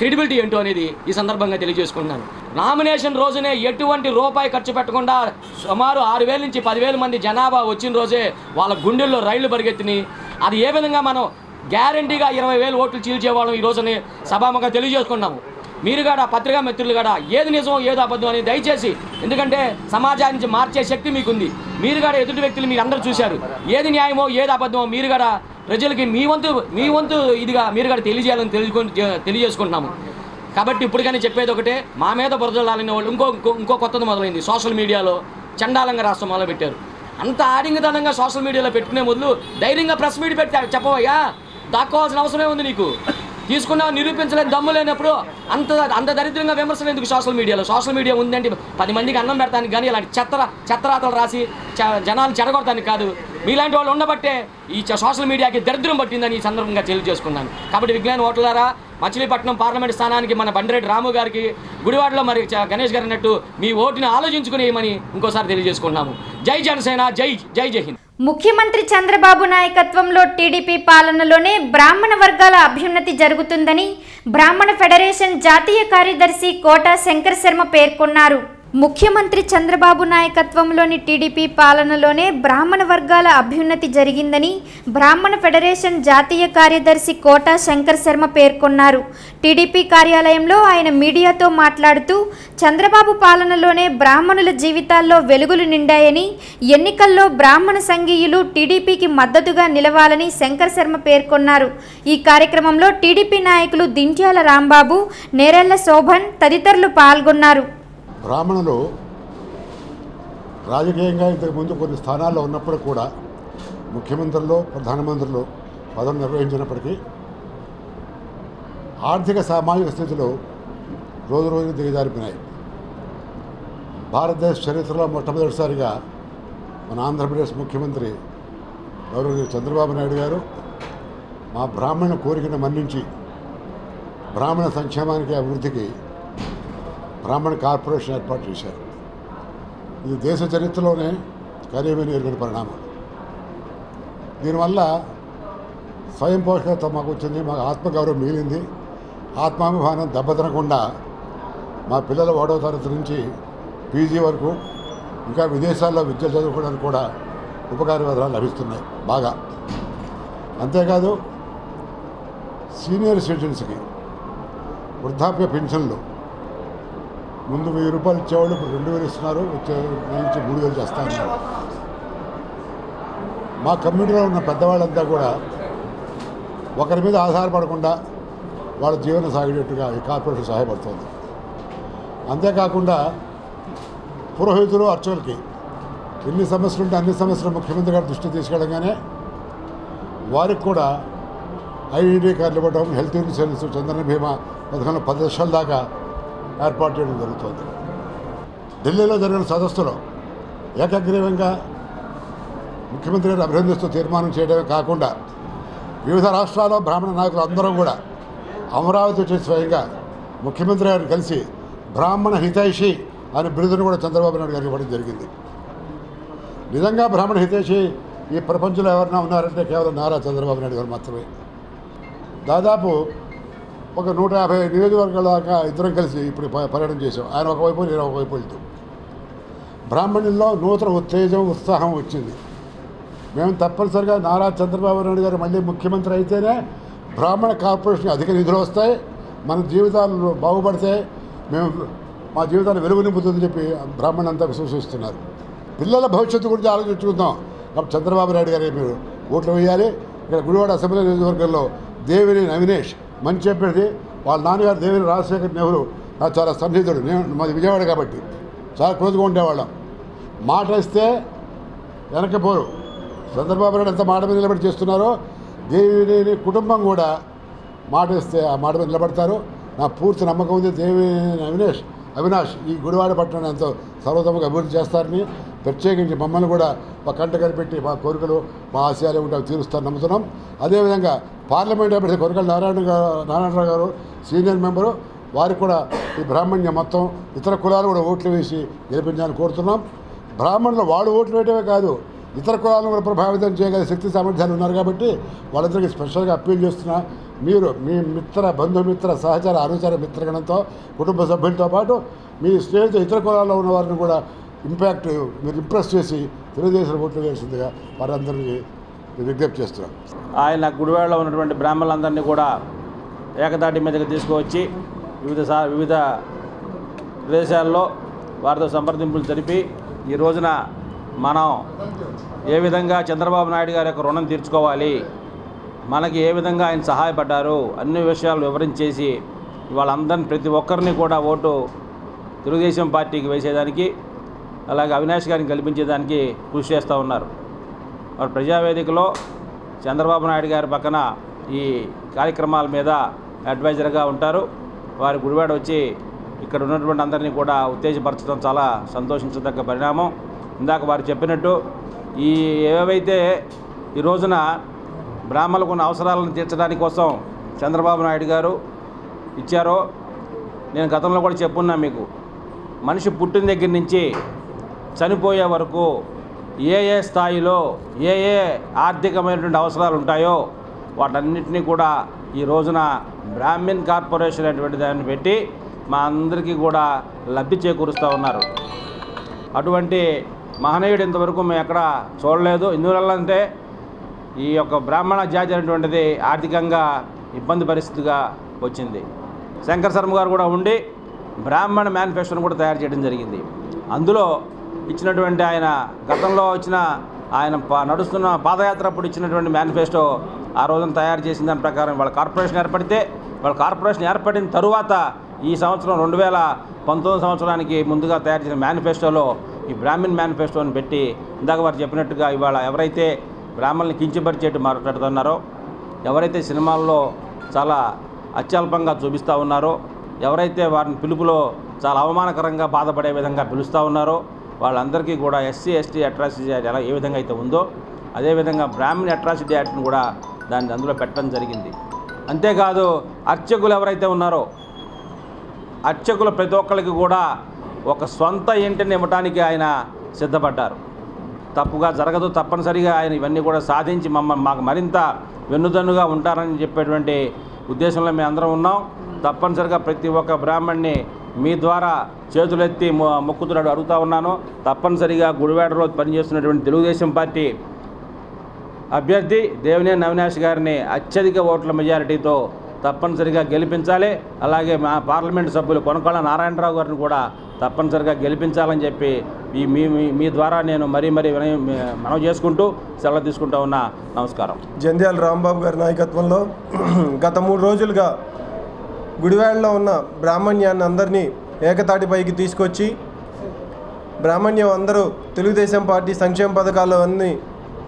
క్రెడిబిలిటీ ఏంటో అనేది ఈ సందర్భంగా తెలియజేసుకుంటున్నాను. నామినేషన్ రోజునే ఎటువంటి రూపాయి ఖర్చు పెట్టకుండా సుమారు 6,000 నుంచి 10,000 మంది జనాభా వచ్చిన రోజే వాళ్ళ గుండెల్లో రైళ్లు పరిగెత్తిని అది ఏ విధంగా మనం గ్యారంటీగా 20,000 ఓట్లు చీల్చేవాళ్ళం ఈ రోజుని సభాముఖంగా తెలియజేసుకున్నాము. మీరు కూడా పత్రికా మిత్రులు కూడా ఏది నిజం ఏది అబద్ధం అని దయచేసి, ఎందుకంటే సమాజాన్ని మార్చే శక్తి మీకుంది. మీరు కూడా ఎదుటి వ్యక్తులు మీరు అందరూ చూశారు. ఏది న్యాయమో ఏది అబద్ధమో మీరు కూడా ప్రజలకి మీ వంతు ఇదిగా మీరు కూడా తెలియజేయాలని తెలియజేసుకుంటున్నాము. కాబట్టి ఇప్పుడు కానీ చెప్పేది ఒకటే, మా మీద బురదలాలని వాళ్ళు ఇంకో కొత్తది మొదలైంది. సోషల్ మీడియాలో చండాలంగా రాష్ట్రం మొదలుపెట్టారు. అంత ఆడింగతనంగా సోషల్ మీడియాలో పెట్టుకునే మొదలు ధైర్యంగా ప్రెస్ మీట్ పెట్టి చెప్పవయ్యా, దాక్కోవాల్సిన అవసరమే ఉంది నీకు. తీసుకున్నావు నిరూపించలేని దమ్ము లేనప్పుడు అంత దరిద్రంగా విమర్శలు ఎందుకు సోషల్ మీడియాలో? సోషల్ మీడియా ఉందంటే 10 మందికి అన్నం పెడతానికి కానీ ఇలాంటి చెత్తరాతలు రాసి జనాలు చెడగొడతానికి కాదు. మీలాంటి వాళ్ళు ఉండబట్టే ఈ సోషల్ మీడియాకి దరిద్రం పట్టిందని ఈ సందర్భంగా తెలియజేసుకున్నాను. కాబట్టి విజ్ఞాన ఓటర్లారా, మచిలీపట్నం పార్లమెంట్ స్థానానికి మన బండ్రెడ్డి రాము గారికి, గుడివాడలో మరి గణేష్ గారు అన్నట్టు మీ ఓటుని ఆలోచించుకునేయమని ఇంకోసారి తెలియజేసుకున్నాము. జై జనసేన, జై హింద్. ముఖ్యమంత్రి చంద్రబాబు నాయకత్వంలో టీడీపీ పాలనలోనే బ్రాహ్మణ వర్గాల అభ్యున్నతి జరుగుతుందని బ్రాహ్మణ ఫెడరేషన్ జాతీయ కార్యదర్శి కోట శంకర్ శర్మ పేర్కొన్నారు. ముఖ్యమంత్రి చంద్రబాబు నాయకత్వంలోని టీడీపీ పాలనలోనే బ్రాహ్మణ వర్గాల అభ్యున్నతి జరిగిందని బ్రాహ్మణ ఫెడరేషన్ జాతీయ కార్యదర్శి కోట శంకర్ శర్మ పేర్కొన్నారు. టీడీపీ కార్యాలయంలో ఆయన మీడియాతో మాట్లాడుతూ చంద్రబాబు పాలనలోనే బ్రాహ్మణుల జీవితాల్లో వెలుగులు నిండాయని, ఎన్నికల్లో బ్రాహ్మణ సంఘీయులు టీడీపీకి మద్దతుగా నిలవాలని శంకర్ శర్మ పేర్కొన్నారు. ఈ కార్యక్రమంలో టీడీపీ నాయకులు దింట్యాల రాంబాబు, నేరెళ్ల శోభన్ తదితరులు పాల్గొన్నారు. బ్రాహ్మణులు రాజకీయంగా ఇంతకుముందు కొన్ని స్థానాల్లో ఉన్నప్పుడు కూడా ముఖ్యమంత్రులు, ప్రధానమంత్రులు పదవి నిర్వహించినప్పటికీ ఆర్థిక సామాజిక స్థితిలో రోజు రోజు దిగజారిపోయినాయి. భారతదేశ చరిత్రలో మొట్టమొదటిసారిగా మన ఆంధ్రప్రదేశ్ ముఖ్యమంత్రి గౌరవనీయులు చంద్రబాబు నాయుడు గారు మా బ్రాహ్మణ కోరికను మన్నించి బ్రాహ్మణ సంక్షేమానికి, అభివృద్ధికి బ్రాహ్మణ కార్పొరేషన్ ఏర్పాటు చేశారు. ఇది దేశ చరిత్రలోనే కరీబీని ఎరుగని పరిణామం. దీనివల్ల స్వయం పోషకత మాకు వచ్చింది, మాకు ఆత్మగౌరవం మిగిలింది. ఆత్మాభిమానం దెబ్బతినకుండా మా పిల్లల 1వ తరగతి నుంచి పీజీ వరకు ఇంకా విదేశాల్లో విద్య చదువుకోవడానికి కూడా ఉపకార వేతనాలు లభిస్తున్నాయి బాగా. అంతేకాదు సీనియర్ సిటిజన్స్కి వృద్ధాప్య పెన్షన్లు ముందు 1000 రూపాయలు ఇచ్చేవాళ్ళు ఇప్పుడు 2,000 ఇస్తున్నారు. వచ్చే నెల నుంచి 3,000 చేస్తా ఉన్నారు. మా కమ్యూనిటీలో ఉన్న పెద్దవాళ్ళంతా కూడా ఒకరి మీద ఆధారపడకుండా వాళ్ళ జీవనం సాగేటట్టుగా ఈ కార్పొరేషన్ సహాయపడుతుంది. అంతేకాకుండా పురోహితులు అర్చకులకి ఎన్ని సమస్యలు ఉంటే అన్ని సమస్యలు ముఖ్యమంత్రి గారి దృష్టి తీసుకెళ్ళగానే వారికి కూడా ఐడెంటిటీ కార్డులు ఇవ్వడం, హెల్త్ ఇన్సూరెన్స్, చంద్రన బీమా పథకంలో 10 లక్షల దాకా ఏర్పాటు చేయడం జరుగుతుంది. ఢిల్లీలో జరిగిన సదస్సులో ఏకగ్రీవంగా ముఖ్యమంత్రి గారు అభినందిస్తూ తీర్మానం చేయడమే కాకుండా వివిధ రాష్ట్రాల్లో బ్రాహ్మణ నాయకులు అందరూ కూడా అమరావతి వచ్చి స్వయంగా ముఖ్యమంత్రి గారిని కలిసి బ్రాహ్మణ హితైషి అనే బిరుదును కూడా చంద్రబాబు నాయుడు గారికి ఇవ్వడం జరిగింది. నిజంగా బ్రాహ్మణ హితైషి ఈ ప్రపంచంలో ఎవరైనా ఉన్నారంటే కేవలం నారా చంద్రబాబు నాయుడు గారు మాత్రమే. దాదాపు ఒక 150 నియోజకవర్గాల దాకా ఇద్దరం కలిసి ఇప్పుడు పర్యటన చేసాం. ఆయన ఒకవైపు, నేను ఒకవైపు వెళ్తూ బ్రాహ్మణుల్లో నూతన ఉత్తేజం, ఉత్సాహం వచ్చింది. మేము తప్పనిసరిగా నారా చంద్రబాబు నాయుడు గారు మళ్ళీ ముఖ్యమంత్రి అయితేనే బ్రాహ్మణ కార్పొరేషన్ అధిక నిధులు వస్తాయి, మన జీవితాలు బాగుపడతాయి, మా జీవితాలు వెలుగు నింపుతుందని చెప్పి బ్రాహ్మణులంతా విశ్వసిస్తున్నారు. పిల్లల భవిష్యత్తు గురించి ఆలోచించుకుందాం. కాబట్టి చంద్రబాబు నాయుడు గారు మీరు ఓట్లు వేయాలి. ఇక్కడ గుడివాడ అసెంబ్లీ నియోజకవర్గంలో దేవినేని అవినేష్ మంచి అభ్యర్థి. వాళ్ళ నాన్నగారు దేవినేని రాజశేఖర్ నెహ్రూ నాకు చాలా సన్నిహితుడు. మాది విజయవాడ కాబట్టి చాలా క్లోజ్గా ఉండేవాళ్ళం. మాట ఇస్తే వెనకపోరు. చంద్రబాబు నాయుడు ఎంత మాట మీద నిలబడి చేస్తున్నారో దేవినేని కుటుంబం కూడా మాట ఇస్తే ఆ మాట మీద నిలబడతారు. నా పూర్తి నమ్మకం ఉంది దేవినేని అవినాష్ ఈ గుడివాడ పట్టణాన్ని ఎంతో సర్వతోముగా అభివృద్ధి చేస్తారని, ప్రత్యేకించి మమ్మల్ని కూడా ఒక కంట కనిపెట్టి మా కోరికలు, మా ఆశయాలు ఉంటే తీరుస్తారని నమ్ముతున్నాం. అదేవిధంగా పార్లమెంట్ అభ్యర్థి కొరకల నారాయణరావు గారు సీనియర్ మెంబరు, వారికి కూడా ఈ బ్రాహ్మణ్యం మొత్తం ఇతర కులాలు కూడా ఓట్లు వేసి గెలిపించాలని కోరుతున్నాం. బ్రాహ్మణులు వాళ్ళు ఓట్లు వేయడమే కాదు, ఇతర కులాలను కూడా ప్రభావితం చేయగల శక్తి సామర్థ్యాలు ఉన్నారు కాబట్టి వాళ్ళందరికీ స్పెషల్గా అప్పీల్ చేస్తున్నా. మీరు మీ బంధుమిత్ర సహచర అనుచర మిత్రగణంతో కుటుంబ సభ్యులతో పాటు మీ స్నేహితులు ఇతర కులాల్లో ఉన్న వారిని కూడా మీరు ఇంప్రెస్ చేసి తెలుగుదేశం ఓట్లు వేసిందిగా వారందరినీ విజ్ఞప్తి చేస్తున్నాం. ఆయన గుడివాడలో ఉన్నటువంటి బ్రాహ్మణులందరినీ కూడా ఏకతాటి మీదకి తీసుకువచ్చి వివిధ ప్రదేశాల్లో వారితో సంప్రదింపులు జరిపి ఈ రోజున మనం ఏ విధంగా చంద్రబాబు నాయుడు గారి యొక్క రుణం తీర్చుకోవాలి, మనకి ఏ విధంగా ఆయన సహాయపడ్డారు అన్ని విషయాలు వివరించేసి వాళ్ళందరినీ ప్రతి ఒక్కరిని కూడా ఓటు తెలుగుదేశం పార్టీకి వేసేదానికి, అలాగే అవినాష్ గారిని కల్పించేదానికి కృషి చేస్తూ ఉన్నారు. వారు ప్రజావేదికలో చంద్రబాబు నాయుడు గారి పక్కన ఈ కార్యక్రమాల మీద అడ్వైజర్గా ఉంటారు. వారి గుడివాడ వచ్చి ఇక్కడ ఉన్నటువంటి అందరినీ కూడా ఉత్తేజపరచడం చాలా సంతోషించదగ్గ పరిణామం. ఇందాక వారు చెప్పినట్టు ఏవైతే ఈ రోజున బ్రాహ్మణులకు ఉన్న అవసరాలను తీర్చడానికి కోసం చంద్రబాబు నాయుడు గారు ఇచ్చారో, నేను గతంలో కూడా చెప్పున్నా మీకు, మనిషి పుట్టిన దగ్గర నుంచి చనిపోయే వరకు ఏ స్థాయిలో ఏ ఆర్థికమైనటువంటి అవసరాలు ఉంటాయో వాటన్నిటినీ కూడా ఈ రోజున బ్రాహ్మణ్ కార్పొరేషన్ అనేటువంటి దాన్ని పెట్టి మా అందరికీ కూడా లబ్ధి చేకూరుస్తూ ఉన్నారు. అటువంటి మహనీయుడు ఇంతవరకు మేము ఎక్కడ చూడలేదు. ఎందువల్లంటే ఈ యొక్క బ్రాహ్మణ జాతి అనేటువంటిది ఆర్థికంగా ఇబ్బంది పరిస్థితిగా వచ్చింది. శంకర్ శర్మ గారు కూడా ఉండి బ్రాహ్మణ మేనిఫెస్టోను కూడా తయారు చేయడం జరిగింది. అందులో ఇచ్చినటువంటి ఆయన గతంలో ఆయన నడుస్తున్న పాదయాత్ర అప్పుడు ఇచ్చినటువంటి మేనిఫెస్టో ఆ రోజున తయారు చేసిన దాని ప్రకారం వాళ్ళ కార్పొరేషన్ ఏర్పడిన తరువాత ఈ సంవత్సరం 2019 సంవత్సరానికి ముందుగా తయారు చేసిన మేనిఫెస్టోలో ఈ బ్రాహ్మణ్ మేనిఫెస్టోని పెట్టి ఇందాక వారు చెప్పినట్టుగా ఇవాళ ఎవరైతే బ్రాహ్మణుల్ని కించపరిచేట్టు మాట్లాడుతున్నారో, ఎవరైతే సినిమాల్లో చాలా అత్యల్పంగా చూపిస్తూ ఉన్నారో, ఎవరైతే వారిని పిలుపులో చాలా అవమానకరంగా బాధపడే విధంగా పిలుస్తూ ఉన్నారో వాళ్ళందరికీ కూడా ఎస్సీ ఎస్టీ అట్రాసిటీ యాక్ట్ ఏ విధంగా అయితే ఉందో అదేవిధంగా బ్రాహ్మణ్ అట్రాసిటీ యాక్ట్ని కూడా దాన్ని అందులో పెట్టడం జరిగింది. అంతేకాదు అర్చకులు ఎవరైతే ఉన్నారో అర్చకులు ప్రతి ఒక్కరికి కూడా ఒక సొంత ఇంటిని ఇవ్వటానికి ఆయన సిద్ధపడ్డారు. తప్పుగా జరగదు, తప్పనిసరిగా ఆయన ఇవన్నీ కూడా సాధించి మాకు మరింత వెన్నుదన్నుగా ఉంటారని చెప్పేటువంటి ఉద్దేశంలో మేము అందరం ఉన్నాం. తప్పనిసరిగా ప్రతి ఒక్క బ్రాహ్మణ్ణి మీ ద్వారా చేతులెత్తి మొక్కుతున్నాడు అడుగుతూ ఉన్నాను. తప్పనిసరిగా గుడివాడలో పనిచేస్తున్నటువంటి తెలుగుదేశం పార్టీ అభ్యర్థి దేవినేని అవినాష్ గారిని అత్యధిక ఓట్ల మెజారిటీతో తప్పనిసరిగా గెలిపించాలి. అలాగే మా పార్లమెంటు సభ్యులు కొనకొండ నారాయణరావు గారిని కూడా తప్పనిసరిగా గెలిపించాలని చెప్పి మీ ద్వారా నేను మరీ మనవి చేసుకుంటూ సెలవు తీసుకుంటూ ఉన్నా. నమస్కారం. జంధ్యాల రాంబాబు గారి నాయకత్వంలో గత 3 రోజులుగా గుడివాడలో ఉన్న బ్రాహ్మణ్యాన్ని అందరినీ ఏకతాటిపైకి తీసుకొచ్చి బ్రాహ్మణ్యం అందరూ తెలుగుదేశం పార్టీ సంక్షేమ పథకాలు అన్నీ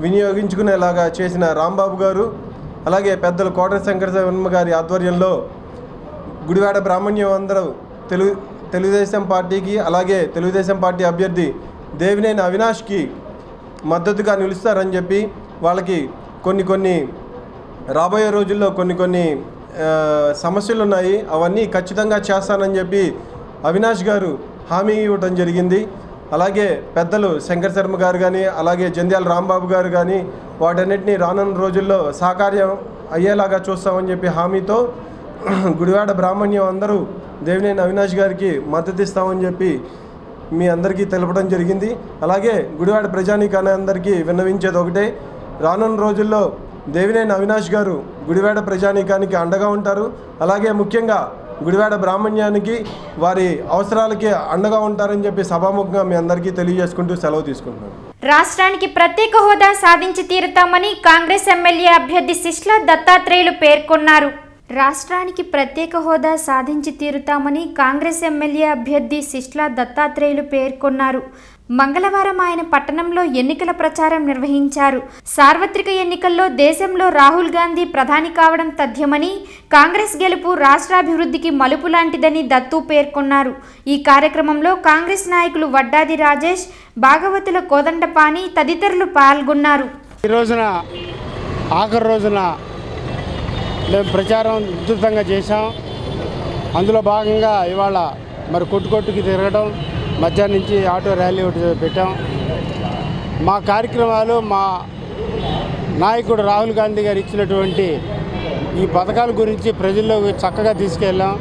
వినియోగించుకునేలాగా చేసిన రాంబాబు గారు, అలాగే పెద్దలు కోట శంకరశర్మ గారి ఆధ్వర్యంలో గుడివాడ బ్రాహ్మణ్యం అందరూ తెలుగుదేశం పార్టీకి, అలాగే తెలుగుదేశం పార్టీ అభ్యర్థి దేవినేని అవినాష్కి మద్దతుగా నిలుస్తారని చెప్పి వాళ్ళకి కొన్ని రాబోయే రోజుల్లో కొన్ని సమస్యలు ఉన్నాయి, అవన్నీ ఖచ్చితంగా చేస్తానని చెప్పి అవినాష్ గారు హామీ ఇవ్వడం జరిగింది. అలాగే పెద్దలు శంకర్ శర్మ గారు కానీ, అలాగే జంధ్యాల రాంబాబు గారు కానీ వాటన్నిటినీ రానున్న రోజుల్లో సాకార్యం అయ్యేలాగా చూస్తామని చెప్పి హామీతో గుడివాడ బ్రాహ్మణ్యం అందరూ దేవినేని అవినాష్ గారికి మద్దతు ఇస్తామని చెప్పి మీ అందరికీ తెలపడం జరిగింది. అలాగే గుడివాడ ప్రజానీకాన్ని అందరికీ విన్నవించేది ఒకటే, రానున్న రోజుల్లో దేవినేని అవినాష్ గారు గుడివాడ ప్రజానీకానికి అండగా ఉంటారు. అలాగే ముఖ్యంగా గుడివాడ బ్రాహ్మణ్యానికి వారి అవసరాలకి అండగా ఉంటారని చెప్పి సభాముఖంగా మీ అందరికీ తెలియజేసుకుంటూ సెలవు తీసుకుంటున్నాను. రాష్ట్రానికి ప్రత్యేక హోదా సాధించి తీరుతామని కాంగ్రెస్ ఎమ్మెల్యే అభ్యర్థి శిష్లా దత్తాత్రేయులు పేర్కొన్నారు. రాష్ట్రానికి ప్రత్యేక హోదా సాధించి తీరుతామని కాంగ్రెస్ ఎమ్మెల్యే అభ్యర్థి శిష్లా దత్తాత్రేయులు పేర్కొన్నారు. మంగళవారం ఆయన పట్టణంలో ఎన్నికల ప్రచారం నిర్వహించారు. సార్వత్రిక ఎన్నికల్లో దేశంలో రాహుల్ గాంధీ ప్రధాని కావడం తథ్యమని, కాంగ్రెస్ గెలుపు రాష్ట్రాభివృద్ధికి మలుపు లాంటిదని దత్తు పేర్కొన్నారు. ఈ కార్యక్రమంలో కాంగ్రెస్ నాయకులు వడ్డాది రాజేష్, భాగవతుల కోదండపాణి తదితరులు పాల్గొన్నారు. ఈ రోజున ఆఖరి రోజున మేము ప్రచారం విస్తృతంగా చేశాం. అందులో భాగంగా ఇవాళ మరి కొట్టుకి తిరగడం, మధ్యాహ్నం నుంచి ఆటో ర్యాలీ ఒకటి పెట్టాం. మా కార్యక్రమాలు మా నాయకుడు రాహుల్ గాంధీ గారు ఇచ్చినటువంటి ఈ పథకాల గురించి ప్రజల్లో చక్కగా తీసుకెళ్ళాం.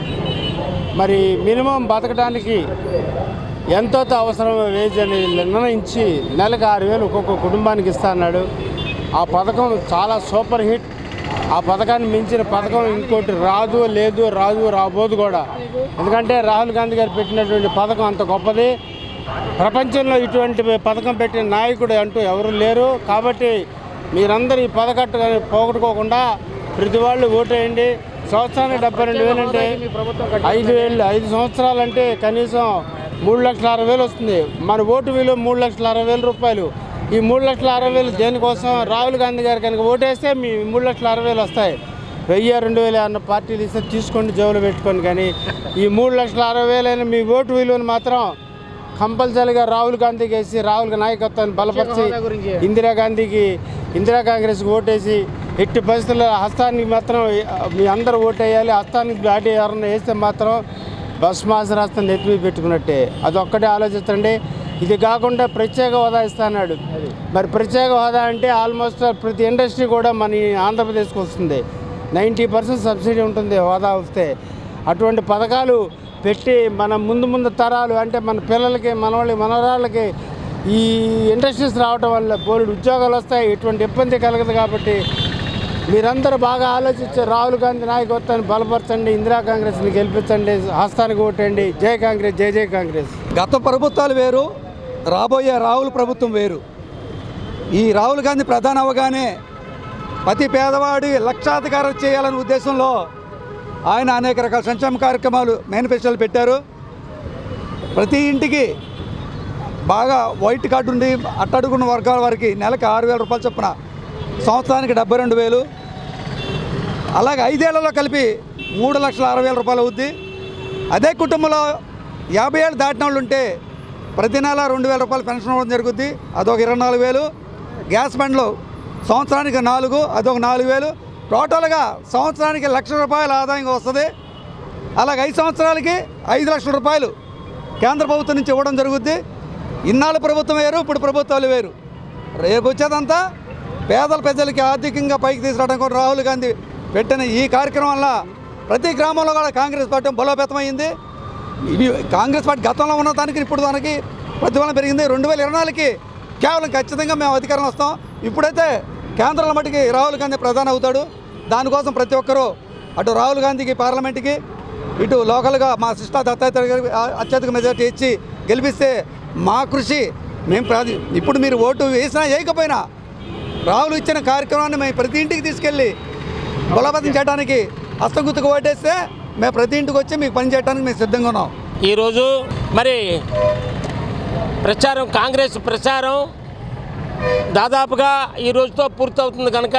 మరి మినిమం బతకడానికి ఎంతో అవసరం వేజ్ అని నిర్ణయించి నెలకు 6,000 ఒక్కొక్క కుటుంబానికి ఇస్తా అన్నాడు. ఆ పథకం చాలా సూపర్ హిట్. ఆ పథకాన్ని మించిన పథకం ఇంకోటి రాబోదు కూడా. ఎందుకంటే రాహుల్ గాంధీ గారు పెట్టినటువంటి పథకం అంత గొప్పది. ప్రపంచంలో ఇటువంటి పథకం పెట్టిన నాయకుడు అంటూ ఎవరు లేరు. కాబట్టి మీరందరూ ఈ పథకం పోగొట్టుకోకుండా ప్రతి వాళ్ళు ఓటేయండి. సంవత్సరానికి 72,000 అంటే 5 సంవత్సరాలంటే కనీసం 3,60,000 వస్తుంది. మన ఓటు విలువ 3,60,000 రూపాయలు. ఈ 3,60,000 దేనికోసం? రాహుల్ గాంధీ గారు కనుక ఓటేస్తే మీ 3,60,000 వస్తాయి. 1,000, 2,000 అన్న పార్టీలు ఇస్తే తీసుకోండి, జేబులో పెట్టుకోండి. కానీ ఈ 3,60,000 అయిన మీ ఓటు విలువను మాత్రం కంపల్సరీగా రాహుల్ గాంధీకి వేసి, రాహుల్ నాయకత్వాన్ని బలపరిచి, ఇందిరా కాంగ్రెస్కి ఓటేసి, ఎట్టి పరిస్థితుల్లో హస్తానికి మాత్రం మీ అందరూ ఓటేయాలి. హస్తానికి దాటి ఎవరన్నా వేస్తే మాత్రం భస్మాసరాస్తం నెత్తిమీ పెట్టుకున్నట్టే. అది ఒక్కటే ఆలోచించండి. ఇది కాకుండా ప్రత్యేక హోదా ఇస్తాడు. మరి ప్రత్యేక హోదా అంటే ఆల్మోస్ట్ ప్రతి ఇండస్ట్రీ కూడా మన ఆంధ్రప్రదేశ్కి వస్తుంది. 90% సబ్సిడీ ఉంటుంది హోదా వస్తే. అటువంటి పథకాలు పెట్టి మన ముందు తరాలు అంటే మన పిల్లలకి, మనవరాళ్ళకి ఈ ఇండస్ట్రీస్ రావడం వల్ల బోల్డ్ ఉద్యోగాలు వస్తాయి. ఎటువంటి ఇబ్బంది కలగదు. కాబట్టి మీరందరూ బాగా ఆలోచించి రాహుల్ గాంధీ నాయకత్వాన్ని బలపరచండి, ఇందిరా కాంగ్రెస్ని గెలిపించండి, హస్తానికి ఓటండి. జై కాంగ్రెస్, జై కాంగ్రెస్. గత ప్రభుత్వాలు వేరు, రాబోయే రాహుల్ ప్రభుత్వం వేరు. ఈ రాహుల్ గాంధీ ప్రధాని అవగానే ప్రతి పేదవాడి లక్షాధికారం చేయాలనే ఉద్దేశంలో ఆయన అనేక రకాల సంక్షేమ కార్యక్రమాలు మేనిఫెస్టోలు పెట్టారు. ప్రతి ఇంటికి బాగా వైట్ కార్డు ఉండి అట్టడుగున్న వర్గాల వారికి నెలకు 6,000 రూపాయలు చొప్పున, సంవత్సరానికి 72,000, అలాగే 5 ఏళ్లలో కలిపి 3,60,000 రూపాయలు అవుద్ది. అదే కుటుంబంలో 50 ఏళ్ళు దాటిన వాళ్ళు ఉంటే ప్రతి నెల 2,000 రూపాయలు పెన్షన్ ఇవ్వడం జరుగుద్ది. అదొక 24,000. గ్యాస్ బండ్లు సంవత్సరానికి 4, అదొక 4,000. టోటల్గా సంవత్సరానికి 1,00,000 రూపాయల ఆదాయం వస్తుంది. అలాగే 5 సంవత్సరాలకి 5 లక్షల రూపాయలు కేంద్ర ప్రభుత్వం నుంచి ఇవ్వడం జరుగుద్ది. ఇన్నాళ్ళు ప్రభుత్వం వేరు, ఇప్పుడు ప్రభుత్వాలు వేరు. రేపు వచ్చేదంతా పేదల ప్రజలకి ఆర్థికంగా పైకి తీసుకురావడం కూడా రాహుల్ గాంధీ పెట్టిన ఈ కార్యక్రమం వల్ల ప్రతి గ్రామంలో కూడా కాంగ్రెస్ పార్టీ బలోపేతమైంది. ఇవి కాంగ్రెస్ పార్టీ గతంలో ఉన్న దానికి ఇప్పుడు దానికి ప్రతిఫలం పెరిగింది. 2024కి కేవలం ఖచ్చితంగా మేము అధికారంలో వస్తాం. ఇప్పుడైతే కేంద్రంలో మటుకి రాహుల్ గాంధీ ప్రధాని అవుతాడు. దానికోసం ప్రతి ఒక్కరూ అటు రాహుల్ గాంధీకి పార్లమెంట్కి, ఇటు లోకల్గా మా సిస్టర్ దత్తాత్రేయ గారికి అత్యధిక మెజార్టీ ఇచ్చి గెలిపిస్తే మా కృషి మేము ఇప్పుడు మీరు ఓటు వేసినా వేయకపోయినా రాహుల్ ఇచ్చిన కార్యక్రమాన్ని మేము ప్రతి ఇంటికి తీసుకెళ్ళి బలోపేతం చేయడానికి హస్తగుర్తుకు ఓటేస్తే మేము ప్రతి ఇంటికి వచ్చి మీకు పని చేయడానికి మేము సిద్ధంగా ఉన్నాం. ఈరోజు మరి ప్రచారం, కాంగ్రెస్ ప్రచారం దాదాపుగా ఈ రోజుతో పూర్తవుతుంది కనుక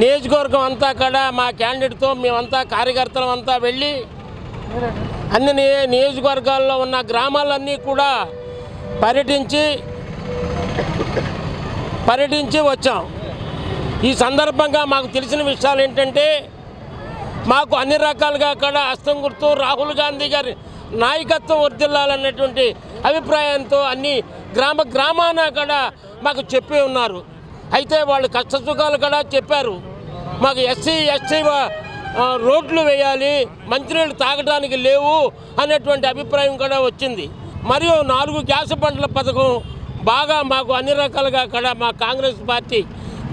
నియోజకవర్గం అంతా కూడా మా క్యాండిడేట్తో మేమంతా కార్యకర్తలం అంతా వెళ్ళి అన్ని నియోజకవర్గాల్లో ఉన్న గ్రామాలన్నీ కూడా పర్యటించి వచ్చాం. ఈ సందర్భంగా మాకు తెలిసిన విషయాలు ఏంటంటే మాకు అన్ని రకాలుగా కూడా హస్తం గుర్తు రాహుల్ గాంధీ గారి నాయకత్వం వర్ధిల్లాలన్నటువంటి అభిప్రాయంతో అన్ని గ్రామాన కూడా మాకు చెప్పి ఉన్నారు. అయితే వాళ్ళు కష్టసుఖాలు కూడా చెప్పారు. మాకు ఎస్సీ రోడ్లు వేయాలి, మంచినీళ్ళు తాగడానికి లేవు అనేటువంటి అభిప్రాయం కూడా వచ్చింది. మరియు 4 గ్యాస్ బండ్ల పథకం బాగా మాకు అన్ని రకాలుగా కూడా మా కాంగ్రెస్ పార్టీ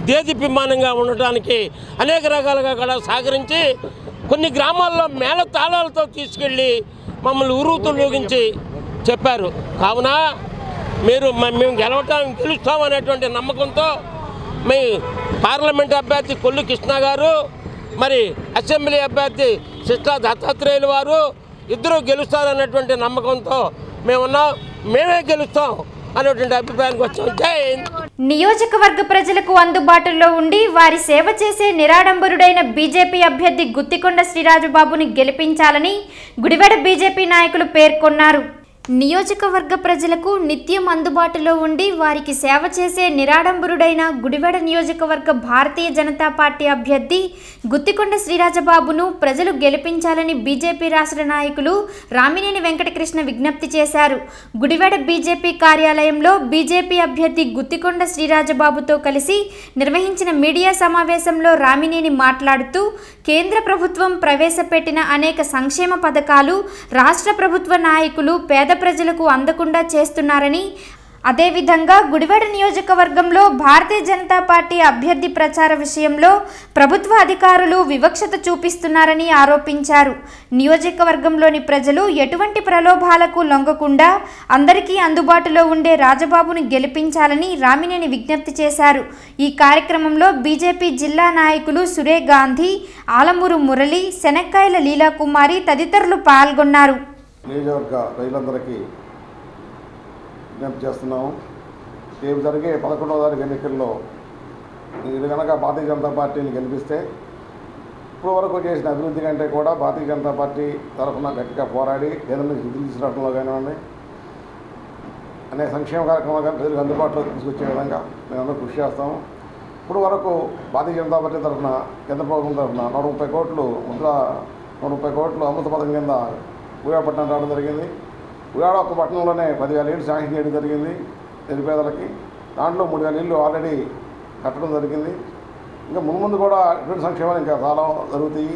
దేదీప్యమానంగా ఉండటానికి అనేక రకాలుగా కూడా సహకరించి కొన్ని గ్రామాల్లో మేళ తాళాలతో తీసుకెళ్ళి మమ్మల్ని ఊరూతులోగించి చెప్పారు. కావున మేము గెలుస్తామనేటువంటి నమ్మకంతో మీ పార్లమెంట్ అభ్యర్థి కొల్లు కృష్ణ గారు, మరి అసెంబ్లీ అభ్యర్థి సిస్టర్ దత్తాత్రేయులు వారు ఇద్దరు గెలుస్తారనేటువంటి నమ్మకంతో మేమున్నాం. మేమే గెలుస్తాం అనేటువంటి అభిప్రాయానికి వచ్చాం. జై హింద్. నియోజకవర్గ ప్రజలకు అందుబాటులో ఉండి వారి సేవ చేసే నిరాడంబరుడైన బీజేపీ అభ్యర్థి గుత్తికొండ శ్రీరాజుబాబుని గెలిపించాలని గుడివాడ బీజేపీ నాయకులు పేర్కొన్నారు. నియోజకవర్గ ప్రజలకు నిత్యం అందుబాటులో ఉండి వారికి సేవ చేసే నిరాడంబరుడైన గుడివాడ నియోజకవర్గ భారతీయ జనతా పార్టీ అభ్యర్థి గుత్తికొండ శ్రీరాజబాబును ప్రజలు గెలిపించాలని బీజేపీ రాష్ట్ర నాయకులు రామినేని వెంకటకృష్ణ విజ్ఞప్తి చేశారు. గుడివాడ బీజేపీ కార్యాలయంలో బీజేపీ అభ్యర్థి గుత్తికొండ శ్రీరాజబాబుతో కలిసి నిర్వహించిన మీడియా సమావేశంలో రామినేని మాట్లాడుతూ కేంద్ర ప్రభుత్వం ప్రవేశపెట్టిన అనేక సంక్షేమ పథకాలు రాష్ట్ర ప్రభుత్వ నాయకులు పేద ప్రజలకు అందకుండా చేస్తున్నారని, అదేవిధంగా గుడివాడ నియోజకవర్గంలో భారతీయ జనతా పార్టీ అభ్యర్థి ప్రచార విషయంలో ప్రభుత్వ అధికారులు వివక్షత చూపిస్తున్నారని ఆరోపించారు. నియోజకవర్గంలోని ప్రజలు ఎటువంటి ప్రలోభాలకు లొంగకుండా అందరికీ అందుబాటులో ఉండే రాజబాబును గెలిపించాలని రామినేని విజ్ఞప్తి చేశారు. ఈ కార్యక్రమంలో బీజేపీ జిల్లా నాయకులు సురే గాంధీ, ఆలమూరు మురళి, శనక్కాయల లీలాకుమారి తదితరులు పాల్గొన్నారు. నియోజకవర్గ ప్రజలందరికీ విజ్ఞప్తి చేస్తున్నాము. రేపు జరిగే 11వ తారీఖు ఎన్నికల్లో ఇది కనుక భారతీయ జనతా పార్టీని గెలిపిస్తే ఇప్పుడు వరకు చేసిన అభివృద్ధి కంటే కూడా భారతీయ జనతా పార్టీ తరఫున గట్టిగా పోరాడి కేంద్రం నుంచి నిధులు తీసుకురావడంలో కానివ్వండి, అనేక సంక్షేమ కార్యక్రమాలు కానీ ప్రజలకు అందుబాటులో తీసుకొచ్చే విధంగా మేమందరూ కృషి చేస్తాము. ఇప్పుడు వరకు భారతీయ జనతా పార్టీ తరఫున కేంద్ర ప్రభుత్వం తరఫున 130 కోట్లు అమృత పథకం కింద గుడివాడ పట్టణం రావడం జరిగింది. గుడివాడ ఒక్క పట్టణంలోనే 10,000 ఇళ్ళు శాంక్షన్ చేయడం జరిగింది నిరుపేదలకి. దాంట్లో 3,000 ఇళ్ళు ఆల్రెడీ కట్టడం జరిగింది. ఇంకా ముందు కూడా ఇటువంటి సంక్షేమాలు ఇంకా చాలా జరుగుతాయి.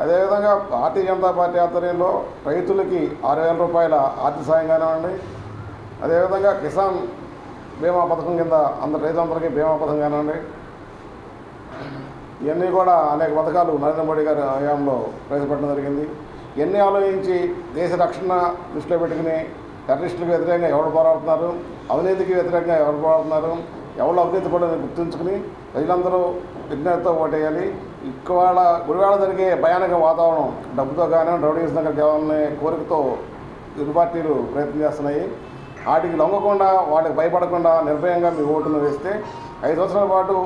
అదేవిధంగా భారతీయ జనతా పార్టీ ఆధ్వర్యంలో రైతులకి 6,000 రూపాయల ఆర్థిక సాయం కానివ్వండి, అదేవిధంగా కిసాన్ బీమా పథకం కింద రైతులందరికీ బీమా పథకం కానివ్వండి, ఇవన్నీ కూడా అనేక పథకాలు నరేంద్ర మోడీ గారి హయాంలో ప్రవేశపెట్టడం జరిగింది. ఇవన్నీ ఆలోచించి దేశ రక్షణ దృష్టిలో పెట్టుకుని టెర్రరిస్టులకు వ్యతిరేకంగా ఎవరు పోరాడుతున్నారు, అవినీతికి వ్యతిరేకంగా ఎవరు పోరాడుతున్నారు, ఎవరు అవినీతి కూడా గుర్తుంచుకుని ప్రజలందరూ విజ్ఞతతో ఓటేయాలి. ఇవాళ గుడివాడ జరిగే భయానక వాతావరణం డబ్బుతో కానీ రౌడీస్ దగ్గర కావాలనే కోరికతో ఇరు పార్టీలు ప్రయత్నం చేస్తున్నాయి. వాటికి లొంగకుండా, వాటికి భయపడకుండా నిర్భయంగా మీ ఓటును వేస్తే 5 సంవత్సరాల పాటు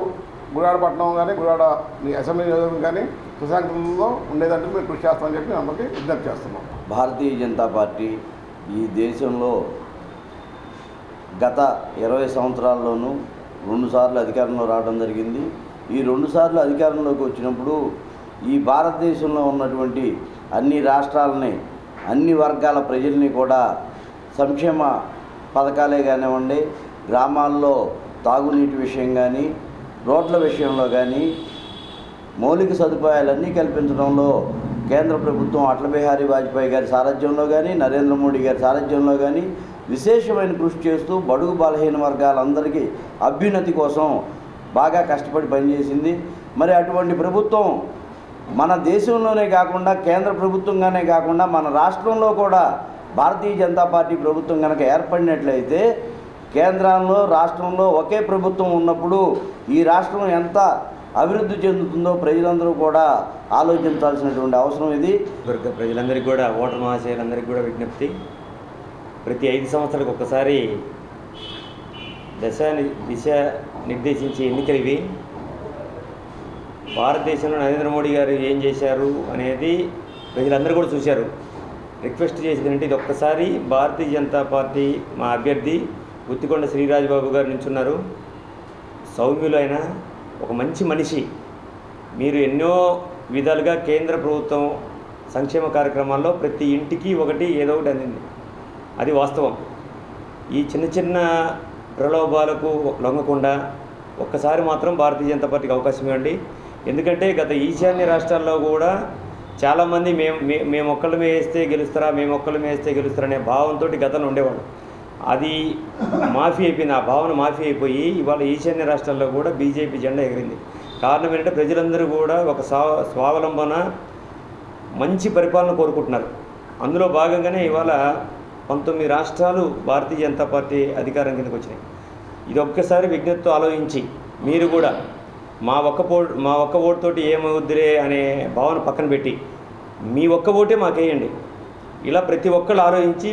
గుడివాడ పట్టణం కానీ గుడివాడ మీ అసెంబ్లీ నియోజకవర్గం కానీ సుశాంతంలో ఉండేదంటే మీరు కృషి చేస్తామని చెప్పి అందరికీ విజ్ఞప్తి చేస్తున్నాం. భారతీయ జనతా పార్టీ ఈ దేశంలో గత 20 సంవత్సరాల్లోనూ 2 సార్లు అధికారంలో రావడం జరిగింది. ఈ 2 సార్లు అధికారంలోకి వచ్చినప్పుడు ఈ భారతదేశంలో ఉన్నటువంటి అన్ని రాష్ట్రాలని, అన్ని వర్గాల ప్రజల్ని కూడా సంక్షేమ పథకాలే కానివ్వండి, గ్రామాల్లో తాగునీటి విషయం కానీ, రోడ్ల విషయంలో కానీ, మౌలిక సదుపాయాలన్నీ కల్పించడంలో కేంద్ర ప్రభుత్వం అటల్ బిహారీ వాజ్పేయి గారి సారథ్యంలో కానీ, నరేంద్ర మోడీ గారి సారథ్యంలో కానీ విశేషమైన కృషి చేస్తూ బడుగు బలహీన వర్గాలందరికీ అభ్యున్నతి కోసం బాగా కష్టపడి పనిచేసింది. మరి అటువంటి ప్రభుత్వం మన దేశంలోనే కాకుండా కేంద్ర ప్రభుత్వంగానే కాకుండా మన రాష్ట్రంలో కూడా భారతీయ జనతా పార్టీ ప్రభుత్వం కనుక ఏర్పడినట్లయితే కేంద్రంలో రాష్ట్రంలో ఒకే ప్రభుత్వం ఉన్నప్పుడు ఈ రాష్ట్రం ఎంత అభివృద్ధి చెందుతుందో ప్రజలందరూ కూడా ఆలోచించాల్సినటువంటి అవసరం ఇది. ప్రజలందరికీ కూడా ఓటర్ మహాశయులందరికీ కూడా విజ్ఞప్తి, ప్రతి 5 సంవత్సరాలకు ఒక్కసారి దిశ నిర్దేశించే ఎన్నికలు ఇవి. భారతదేశంలో నరేంద్ర మోడీ గారు ఏం చేశారు అనేది ప్రజలందరూ కూడా చూశారు. రిక్వెస్ట్ చేసేది అంటే ఇది ఒక్కసారి భారతీయ జనతా పార్టీ మా అభ్యర్థి గుత్తికొండ శ్రీరాజబాబు గారు నించున్నారు. సౌమ్యులైన ఒక మంచి మనిషి. మీరు ఎన్నో విధాలుగా కేంద్ర ప్రభుత్వం సంక్షేమ కార్యక్రమాల్లో ప్రతి ఇంటికి ఒకటి ఏదో ఒకటి అందింది, అది వాస్తవం. ఈ చిన్న చిన్న ప్రలోభాలకు లొంగకుండా ఒక్కసారి మాత్రం భారతీయ జనతా పార్టీకి అవకాశం ఇవ్వండి. ఎందుకంటే గత ఈశాన్య రాష్ట్రాల్లో కూడా చాలామంది మేము ఒక్కళ్ళమే వేస్తే గెలుస్తారా, మేము ఒక్కళ్ళమే వేస్తే గెలుస్తారా అనే భావంతో గతంలో ఉండేవాడు. అది మాఫీ అయిపోయింది. ఆ భావన మాఫీ అయిపోయి ఇవాళ ఈశాన్య రాష్ట్రాల్లో కూడా బీజేపీ జెండా ఎగిరింది. కారణం ఏంటంటే ప్రజలందరూ కూడా ఒక స్వావలంబన, మంచి పరిపాలన కోరుకుంటున్నారు. అందులో భాగంగానే ఇవాళ 19 రాష్ట్రాలు భారతీయ జనతా పార్టీ అధికారం కిందకు వచ్చినాయి. ఇది ఒక్కసారి విజ్ఞప్తితో ఆలోచించి మీరు కూడా మా ఒక్క ఓటుతోటి ఏమవుద్దిరే అనే భావన పక్కన పెట్టి మీ ఒక్క ఓటే మాకేయండి. ఇలా ప్రతి ఒక్కళ్ళు ఆలోచించి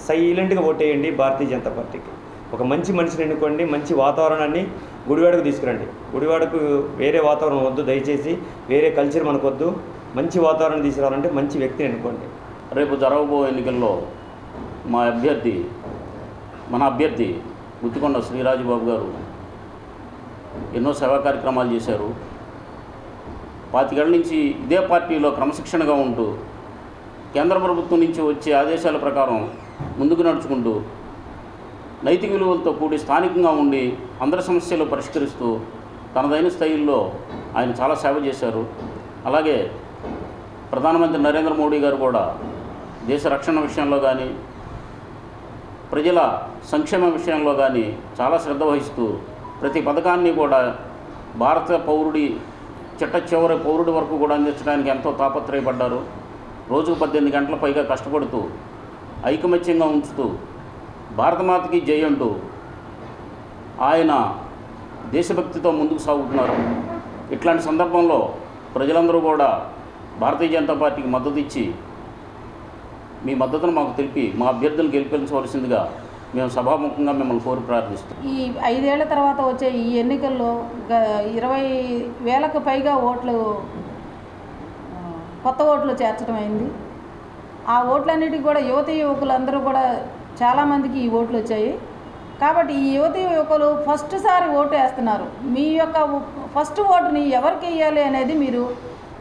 సైలెంట్గా ఓటేయండి భారతీయ జనతా పార్టీకి. ఒక మంచి మనిషిని ఎన్నుకోండి, మంచి వాతావరణాన్ని గుడివాడకు తీసుకురండి. గుడివాడకు వేరే వాతావరణం వద్దు, దయచేసి వేరే కల్చర్ మనకు వద్దు. మంచి వాతావరణం తీసుకురావాలంటే మంచి వ్యక్తిని ఎన్నుకోండి. రేపు జరగబో ఎన్నికల్లో మన అభ్యర్థి గుత్తికొండ శ్రీరాజబాబు గారు ఎన్నో సేవా కార్యక్రమాలు చేశారు. 25 ఏళ్ల నుంచి ఇదే పార్టీలో క్రమశిక్షణగా ఉంటూ కేంద్ర ప్రభుత్వం నుంచి వచ్చే ఆదేశాల ప్రకారం ముందుకు నడుచుకుంటూ నైతిక విలువలతో కూడి స్థానికంగా ఉండి అందరి సమస్యలు పరిష్కరిస్తూ తనదైన స్థాయిల్లో ఆయన చాలా సేవ చేశారు. అలాగే ప్రధానమంత్రి నరేంద్ర మోడీ గారు కూడా దేశ రక్షణ విషయంలో కానీ ప్రజల సంక్షేమ విషయంలో కానీ చాలా శ్రద్ధ వహిస్తూ ప్రతి పథకాన్ని కూడా భారత పౌరుడి చిట్ట పౌరుడి వరకు కూడా అందించడానికి ఎంతో తాపత్రయపడ్డారు. రోజుకు 18 గంటల పైగా కష్టపడుతూ ఐకమత్యంగా ఉంచుతూ భారతమాతకి జై అంటూ ఆయన దేశభక్తితో ముందుకు సాగుతున్నారు. ఇట్లాంటి సందర్భంలో ప్రజలందరూ కూడా భారతీయ జనతా పార్టీకి మద్దతు ఇచ్చి మీ మద్దతును మాకు తెలిపి మా అభ్యర్థులను గెలిపించవలసిందిగా మేము సభాముఖంగా మిమ్మల్ని కోరి ప్రార్థిస్తాం. ఈ 5 ఏళ్ల తర్వాత వచ్చే ఈ ఎన్నికల్లో 20,000కు పైగా కొత్త ఓట్లు చేర్చడం అయింది. ఆ ఓట్లన్నిటికీ కూడా యువకులందరూ కూడా చాలామందికి ఈ ఓట్లు వచ్చాయి. కాబట్టి ఈ యువకులు ఫస్ట్ సారి ఓటు వేస్తున్నారు. మీ యొక్క ఫస్ట్ ఓటుని ఎవరికి వేయాలి అనేది మీరు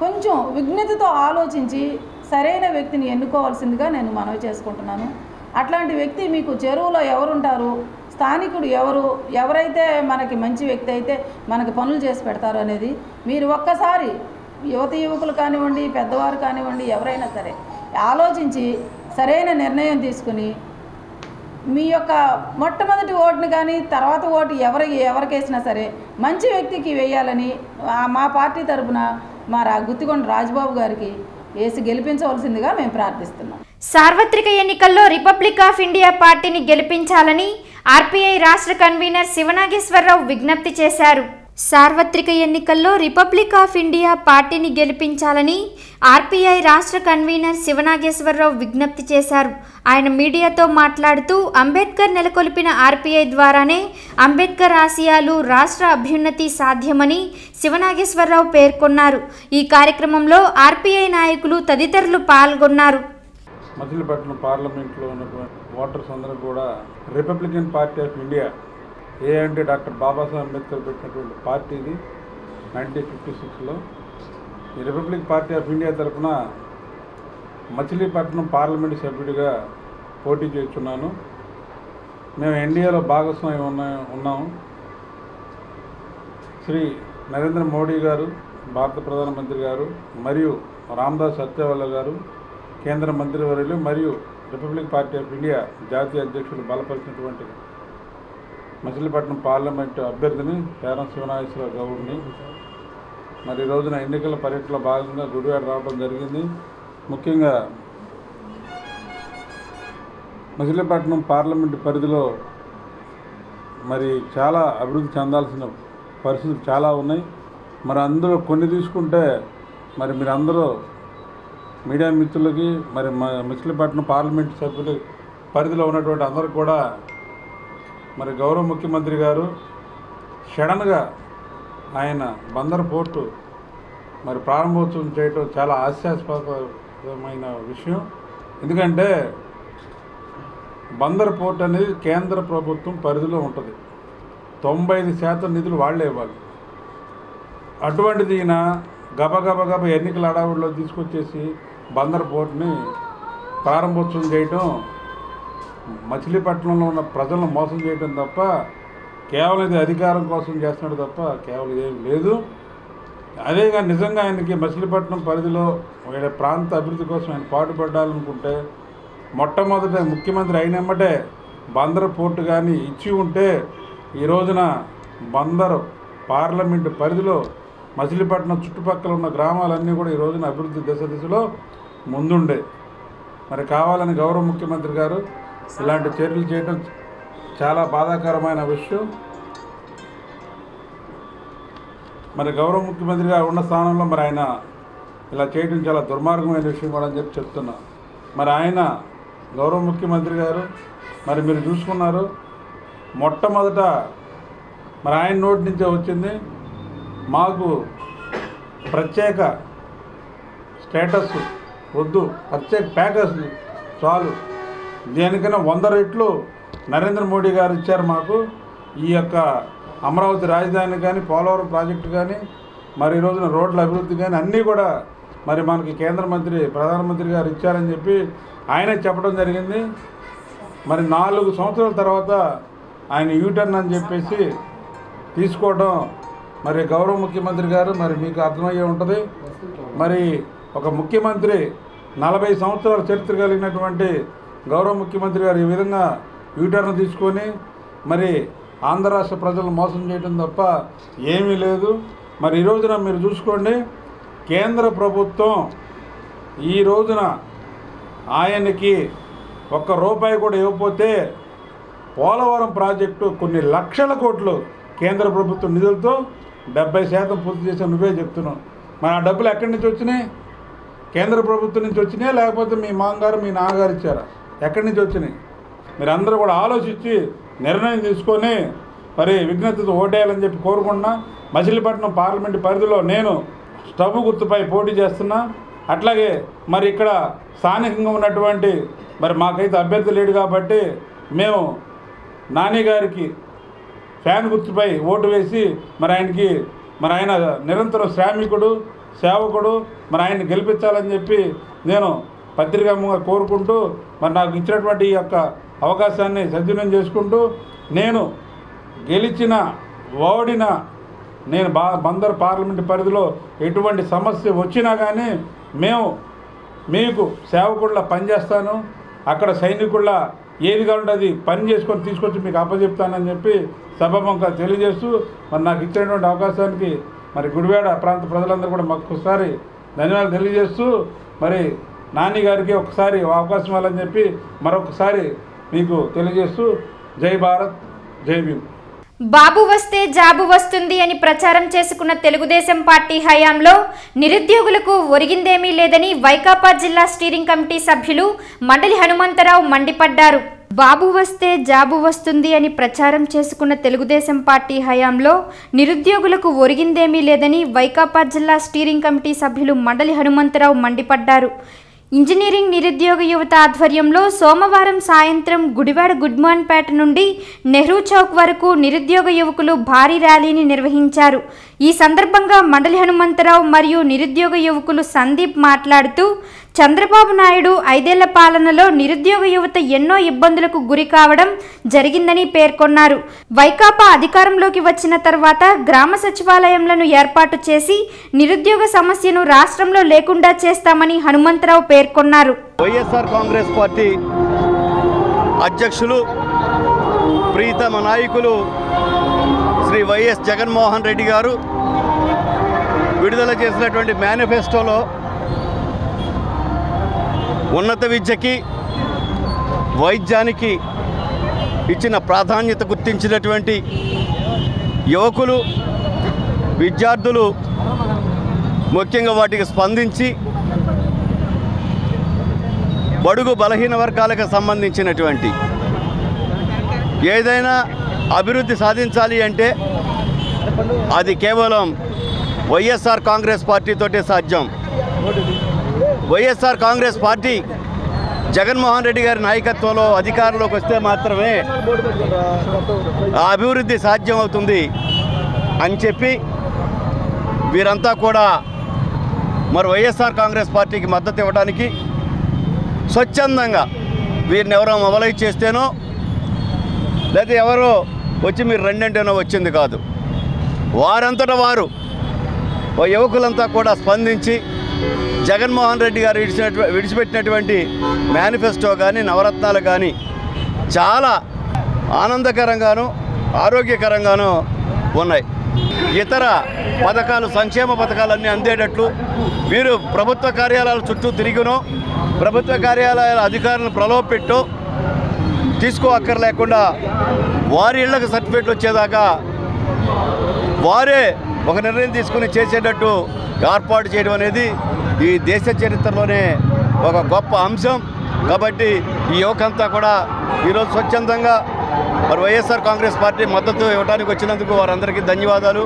కొంచెం విజ్ఞతతో ఆలోచించి సరైన వ్యక్తిని ఎన్నుకోవాల్సిందిగా నేను మనవి చేసుకుంటున్నాను. అట్లాంటి వ్యక్తి మీకు చెరువులో ఎవరుంటారు, స్థానికుడు ఎవరైతే మనకి మంచి వ్యక్తి అయితే మనకి పనులు చేసి పెడతారు అనేది మీరు ఒక్కసారి యువకులు కానివ్వండి, పెద్దవారు కానివ్వండి, ఎవరైనా సరే ఆలోచించి సరైన నిర్ణయం తీసుకుని మీ యొక్క మొట్టమొదటి ఓటుని కానీ తర్వాత ఓటు ఎవరికేసినా సరే మంచి వ్యక్తికి వేయాలని మా పార్టీ తరఫున మా గుత్తికొండ రాజబాబు గారికి వేసి గెలిపించవలసిందిగా మేము ప్రార్థిస్తున్నాం. సార్వత్రిక ఎన్నికల్లో రిపబ్లిక్ ఆఫ్ ఇండియా పార్టీని గెలిపించాలని ఆర్పీఐ రాష్ట్ర కన్వీనర్ శివనాగేశ్వరరావు విజ్ఞప్తి చేశారు. సార్వత్రిక ఎన్నికల్లో రిపబ్లిక్ ఆఫ్ ఇండియా పార్టీని గెలిపించాలని ఆర్పీఐ రాష్ట్ర కన్వీనర్ శివనాగేశ్వరరావు విజ్ఞప్తి చేశారు. ఆయన మీడియాతో మాట్లాడుతూ అంబేద్కర్ నెలకొల్పిన ఆర్పీఐ ద్వారానే అంబేద్కర్ ఆశయాలు, రాష్ట్ర అభ్యున్నతి సాధ్యమని శివనాగేశ్వరరావు పేర్కొన్నారు. ఈ కార్యక్రమంలో ఆర్పీఐ నాయకులు తదితరులు పాల్గొన్నారు. మచిలీపట్నం పార్లమెంట్లో ఉన్నటువంటి ఓటర్స్ అందరూ కూడా రిపబ్లికన్ పార్టీ ఆఫ్ ఇండియా అంటే డాక్టర్ బాబాసాహెబ్ అంబేద్కర్ పెట్టినటువంటి పార్టీ ఇది 1956లో. ఈ రిపబ్లిక్ పార్టీ ఆఫ్ ఇండియా తరఫున మచిలీపట్నం పార్లమెంటు సభ్యుడిగా పోటీ చేస్తున్నాను. మేము ఎన్డీఏలో భాగస్వామ్యం ఉన్నాము. శ్రీ నరేంద్ర మోడీ గారు, భారత ప్రధానమంత్రి గారు, మరియు రామ్దాస్ అత్యావాలా గారు కేంద్ర మంత్రివర్యులు, మరియు రిపబ్లిక్ పార్టీ ఆఫ్ ఇండియా జాతీయ అధ్యక్షులు బలపరిచినటువంటి మచిలీపట్నం పార్లమెంటు అభ్యర్థిని పేరం శివనాగేశ్వరరావు గౌడ్ని మరి ఈ రోజున ఎన్నికల పర్యటనలో భాగంగా గుడివాడ రావడం జరిగింది. ముఖ్యంగా మచిలీపట్నం పార్లమెంటు పరిధిలో మరి చాలా అభివృద్ధి చెందాల్సిన పరిస్థితులు చాలా ఉన్నాయి. మరి అందులో కొన్ని తీసుకుంటే మరి మీరందరూ మీడియా మిత్రులకి మరి మచిలీపట్నం పార్లమెంటు సభ్యుల పరిధిలో ఉన్నటువంటి అందరూ కూడా మరి గౌరవ ముఖ్యమంత్రి గారు సడన్గా ఆయన బందర్ పోర్టు మరి ప్రారంభోత్సవం చేయటం చాలా హాస్యాస్పదమైన విషయం. ఎందుకంటే బందర్ పోర్ట్ అనేది కేంద్ర ప్రభుత్వం పరిధిలో ఉంటుంది. 95% నిధులు వాళ్లే ఇవ్వాలి. అటువంటిది ఈయన గబగబ ఎన్నికల హడావుడిలో తీసుకొచ్చేసి బందర్ పోర్ట్ని ప్రారంభోత్సవం చేయటం మచిలీపట్నంలో ఉన్న ప్రజలను మోసం చేయటం తప్ప కేవలం ఇది అధికారం కోసం చేస్తున్నాడు తప్ప కేవలం ఏం లేదు. అదేగా నిజంగా ఆయనకి మచిలీపట్నం పరిధిలో ప్రాంత అభివృద్ధి కోసం ఆయన పాటుపడాలనుకుంటే మొట్టమొదట ముఖ్యమంత్రి అయినమ్మటే బందర్ పోర్టు కానీ ఇచ్చి ఉంటే ఈ రోజున బందర్ పార్లమెంటు పరిధిలో మచిలీపట్నం చుట్టుపక్కల ఉన్న గ్రామాలన్నీ కూడా ఈ రోజున అభివృద్ధి దిశలో ముందుండే. మరి కావాలని గౌరవ ముఖ్యమంత్రి గారు ఇలాంటి చర్యలు చేయడం చాలా బాధాకరమైన విషయం. మరి గౌరవ ముఖ్యమంత్రి గారు ఉన్న స్థానంలో మరి ఆయన ఇలా చేయడం చాలా దుర్మార్గమైన విషయం కూడా అని చెప్పి చెప్తున్నా. మరి ఆయన గౌరవ ముఖ్యమంత్రి గారు మరి మీరు చూసుకున్నారు, మొట్టమొదట మరి ఆయన నోటి నుంచే వచ్చింది మాకు ప్రత్యేక స్టేటస్ వద్దు, ప్రత్యేక ప్యాకేజ్ చాలు, దేనికైనా 100 రెట్లు నరేంద్ర మోడీ గారు ఇచ్చారు మాకు. ఈ యొక్క అమరావతి రాజధాని కానీ పోలవరం ప్రాజెక్టు కానీ మరి ఈ రోజున రోడ్ల అభివృద్ధి కానీ అన్నీ కూడా మరి మనకి కేంద్ర మంత్రి ప్రధానమంత్రి గారు ఇచ్చారని చెప్పి ఆయనే చెప్పడం జరిగింది. మరి 4 సంవత్సరాల తర్వాత ఆయన యూటర్న్ అని చెప్పేసి తీసుకోవడం మరి గౌరవ ముఖ్యమంత్రి గారు మరి మీకు అర్థమయ్యే ఉంటుంది. మరి ఒక ముఖ్యమంత్రి 40 సంవత్సరాల చరిత్ర కలిగినటువంటి గౌరవ ముఖ్యమంత్రి గారు ఈ విధంగా యూటర్న్ తీసుకొని మరి ఆంధ్ర రాష్ట్ర ప్రజలను మోసం చేయడం తప్ప ఏమీ లేదు. మరి ఈ రోజున మీరు చూసుకోండి, కేంద్ర ప్రభుత్వం ఈ రోజున ఆయనకి ₹1 కూడా ఇవ్వకపోతే పోలవరం ప్రాజెక్టు కొన్ని లక్షల కోట్లు కేంద్ర ప్రభుత్వం నిధులతో 70% పూర్తి చేసావు నువ్వే చెప్తున్నావు. మరి ఆ డబ్బులు ఎక్కడి నుంచి వచ్చినాయి? కేంద్ర ప్రభుత్వం నుంచి వచ్చినాయా లేకపోతే మీ మామగారు మీ నాన్నగారు ఇచ్చారా? ఎక్కడి నుంచి వచ్చినాయి? మీరు అందరూ కూడా ఆలోచించి నిర్ణయం తీసుకొని మరి విజ్ఞతతో ఓటేయాలని చెప్పి కోరుకుంటున్నా. మచిలీపట్నం పార్లమెంటు పరిధిలో నేను స్టవ్ గుర్తుపై పోటీ చేస్తున్నా. అట్లాగే మరి ఇక్కడ స్థానికంగా ఉన్నటువంటి మరి మాకైతే అభ్యర్థి లేడు కాబట్టి మేము నాని గారికి ఫ్యాన్ గుర్తుపై ఓటు వేసి మరి ఆయనకి మరి ఆయన నిరంతరం శ్రామికుడు సేవకుడు మరి ఆయన్ని గెలిపించాలని చెప్పి నేను పత్రికాముగా కోరుకుంటూ మరి నాకు ఇచ్చినటువంటి ఈ యొక్క అవకాశాన్ని సద్వినియోగం చేసుకుంటూ నేను గెలిచిన ఓడిన నేను బందర్ పార్లమెంటు పరిధిలో ఎటువంటి సమస్య వచ్చినా కానీ మేము మీకు సేవకుళ్ళ పనిచేస్తాను, అక్కడ సైనికుళ్ళ ఏది కావాలంటే అది పని చేసుకొని తీసుకొచ్చి మీకు అప్పచెప్తానని చెప్పి సభాముఖంగా తెలియజేస్తూ మరి నాకు ఇచ్చినటువంటి అవకాశానికి మరి గుడివాడ ప్రాంత ప్రజలందరూ కూడా మాకు ఒకసారి ధన్యవాదాలు తెలియజేస్తూ మరి నాని గారికి ఒకసారి అవకాశం ఇవ్వాలని చెప్పి మరొకసారి మీకు తెలియజేస్తూ జై భారత్ జై భీమ్. బాబు వస్తే జాబు వస్తుంది అని ప్రచారం చేసుకున్న తెలుగుదేశం పార్టీ హయాంలో నిరుద్యోగులకు ఒరిగిందేమీ లేదని వైకాపా జిల్లా స్టీరింగ్ కమిటీ సభ్యులు మండలి హనుమంతరావు మండిపడ్డారు. బాబు వస్తే జాబు వస్తుంది అని ప్రచారం చేసుకున్న తెలుగుదేశం పార్టీ హయాంలో నిరుద్యోగులకు ఒరిగిందేమీ లేదని వైకాపా జిల్లా స్టీరింగ్ కమిటీ సభ్యులు మండలి హనుమంతరావు మండిపడ్డారు. ఇంజనీరింగ్ నిరుద్యోగ యువత ఆధ్వర్యంలో సోమవారం సాయంత్రం గుడివాడ గుడ్మాన్పేట నుండి నెహ్రూ చౌక్ వరకు నిరుద్యోగ యువకులు భారీ ర్యాలీని నిర్వహించారు. ఈ సందర్భంగా మండలి హనుమంతరావు మరియు నిరుద్యోగ యువకులు సందీప్ మాట్లాడుతూ చంద్రబాబు నాయుడు 5 ఏళ్ల పాలనలో నిరుద్యోగ యువత ఎన్నో ఇబ్బందులకు గురి కావడం జరిగిందని పేర్కొన్నారు. వైకాపా అధికారంలోకి వచ్చిన తర్వాత గ్రామ సచివాలయంలను ఏర్పాటు చేసి నిరుద్యోగ సమస్యను రాష్ట్రంలో లేకుండా చేస్తామని హనుమంతరావు పేర్కొన్నారు. వైఎస్ఆర్ కాంగ్రెస్ పార్టీ అధ్యక్షులు ప్రీతమ నాయకులు శ్రీ వైఎస్ జగన్మోహన్ రెడ్డి గారు విడుదల చేసినటువంటి మేనిఫెస్టోలో ఉన్నత విద్యకి వైద్యానికి ఇచ్చిన ప్రాధాన్యత గుర్తించినటువంటి యువకులు విద్యార్థులు ముఖ్యంగా వాటికి స్పందించి బడుగు బలహీన వర్గాలకు సంబంధించినటువంటి ఏదైనా అభివృద్ధి సాధించాలి అంటే అది కేవలం వైఎస్ఆర్ కాంగ్రెస్ పార్టీతోటే సాధ్యం. వైఎస్ఆర్ కాంగ్రెస్ పార్టీ జగన్మోహన్ రెడ్డి గారి నాయకత్వంలో అధికారంలోకి వస్తే మాత్రమే ఆ అభివృద్ధి సాధ్యం అవుతుంది అని చెప్పి వీరంతా కూడా మరి వైఎస్ఆర్ కాంగ్రెస్ పార్టీకి మద్దతు ఇవ్వడానికి స్వచ్ఛందంగా వీరిని ఎవరో మొబలైజ్ చేస్తేనో లేదా ఎవరో వచ్చి మీరు రెండంటేనో వచ్చింది కాదు. వారంతటా వారు యువకులంతా కూడా స్పందించి జగన్మోహన్ రెడ్డి గారు విడిచిపెట్టినటువంటి మేనిఫెస్టో కానీ నవరత్నాలు కానీ చాలా ఆనందకరంగాను ఆరోగ్యకరంగాను ఉన్నాయి. ఇతర పథకాలు సంక్షేమ పథకాలన్నీ అందేటట్లు వీరు ప్రభుత్వ కార్యాలయాల చుట్టూ తిరిగినో ప్రభుత్వ కార్యాలయాల అధికారులను ప్రలోభపెట్టో తీసుకోక్కర్లేకుండా వారి ఇళ్లకు సర్టిఫికేట్లు వచ్చేదాకా వారే ఒక నిర్ణయం తీసుకుని చేసేటట్టు ఏర్పాటు చేయడం అనేది ఈ దేశ చరిత్రలోనే ఒక గొప్ప అంశం. కాబట్టి ఈ యువకంతా కూడా ఈరోజు స్వచ్ఛందంగా మరి వైఎస్ఆర్ కాంగ్రెస్ పార్టీ మద్దతు ఇవ్వడానికి వచ్చినందుకు వారందరికీ ధన్యవాదాలు.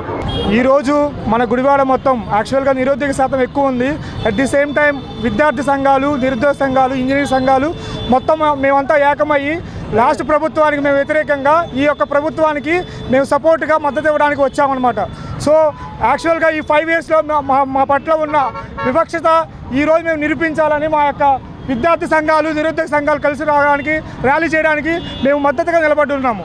ఈరోజు మన గుడివాడ మొత్తం యాక్చువల్గా నిరుద్యోగ శాతం ఎక్కువ ఉంది. అట్ ది సేమ్ టైం విద్యార్థి సంఘాలు, నిరుద్యోగ సంఘాలు, ఇంజనీరింగ్ సంఘాలు మొత్తం మేమంతా ఏకమయ్యి లాస్ట్ ప్రభుత్వానికి మేము వ్యతిరేకంగా ఈ యొక్క ప్రభుత్వానికి మేము సపోర్ట్గా మద్దతు ఇవ్వడానికి వచ్చామన్నమాట. సో యాక్చువల్గా ఈ 5 ఇయర్స్లో మా పట్ల ఉన్న వివక్షత ఈరోజు మేము నిరూపించాలని మా యొక్క విద్యార్థి సంఘాలు, నిరుద్యోగ సంఘాలు కలిసి రావడానికి, ర్యాలీ చేయడానికి మేము మద్దతుగా నిలబడుతున్నాము.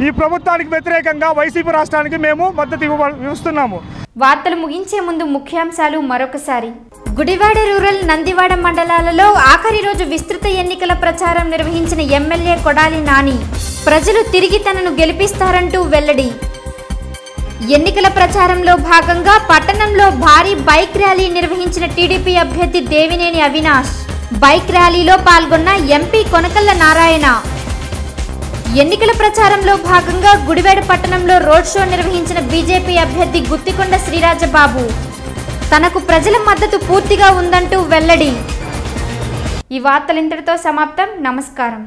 ఈ ప్రభుత్వానికి వ్యతిరేకంగా వైసీపీ రాష్ట్రానికి మేము మద్దతు ఇస్తున్నాము. వార్తలు ముగించే ముందు ముఖ్యాంశాలు మరొకసారి. గుడివాడ రూరల్, నందివాడ మండలాలలో ఆఖరి రోజు విస్తృత ఎన్నికల ప్రచారం నిర్వహించిన ఎమ్మెల్యే కొడాలి నాని ప్రజలు తిరిగి తనను గెలిపిస్తారంటూ వెల్లడి. ఎన్నికల ప్రచారంలో భాగంగా పట్టణంలో భారీ బైక్ ర్యాలీ నిర్వహించిన టీడీపీ అభ్యర్థి దేవినేని అవినాష్. బైక్ ర్యాలీలో పాల్గొన్న ఎంపీ కొనకళ్ళ నారాయణ. ఎన్నికల ప్రచారంలో భాగంగా గుడివాడ పట్టణంలో రోడ్ షో నిర్వహించిన బీజేపీ అభ్యర్థి గుత్తికొండ శ్రీరాజబాబు. తనకు ప్రజల మద్దతు పూర్తిగా ఉందంటూ వెల్లడి. ఈ వార్తలు ఇంతటితో సమాప్తం. నమస్కారం.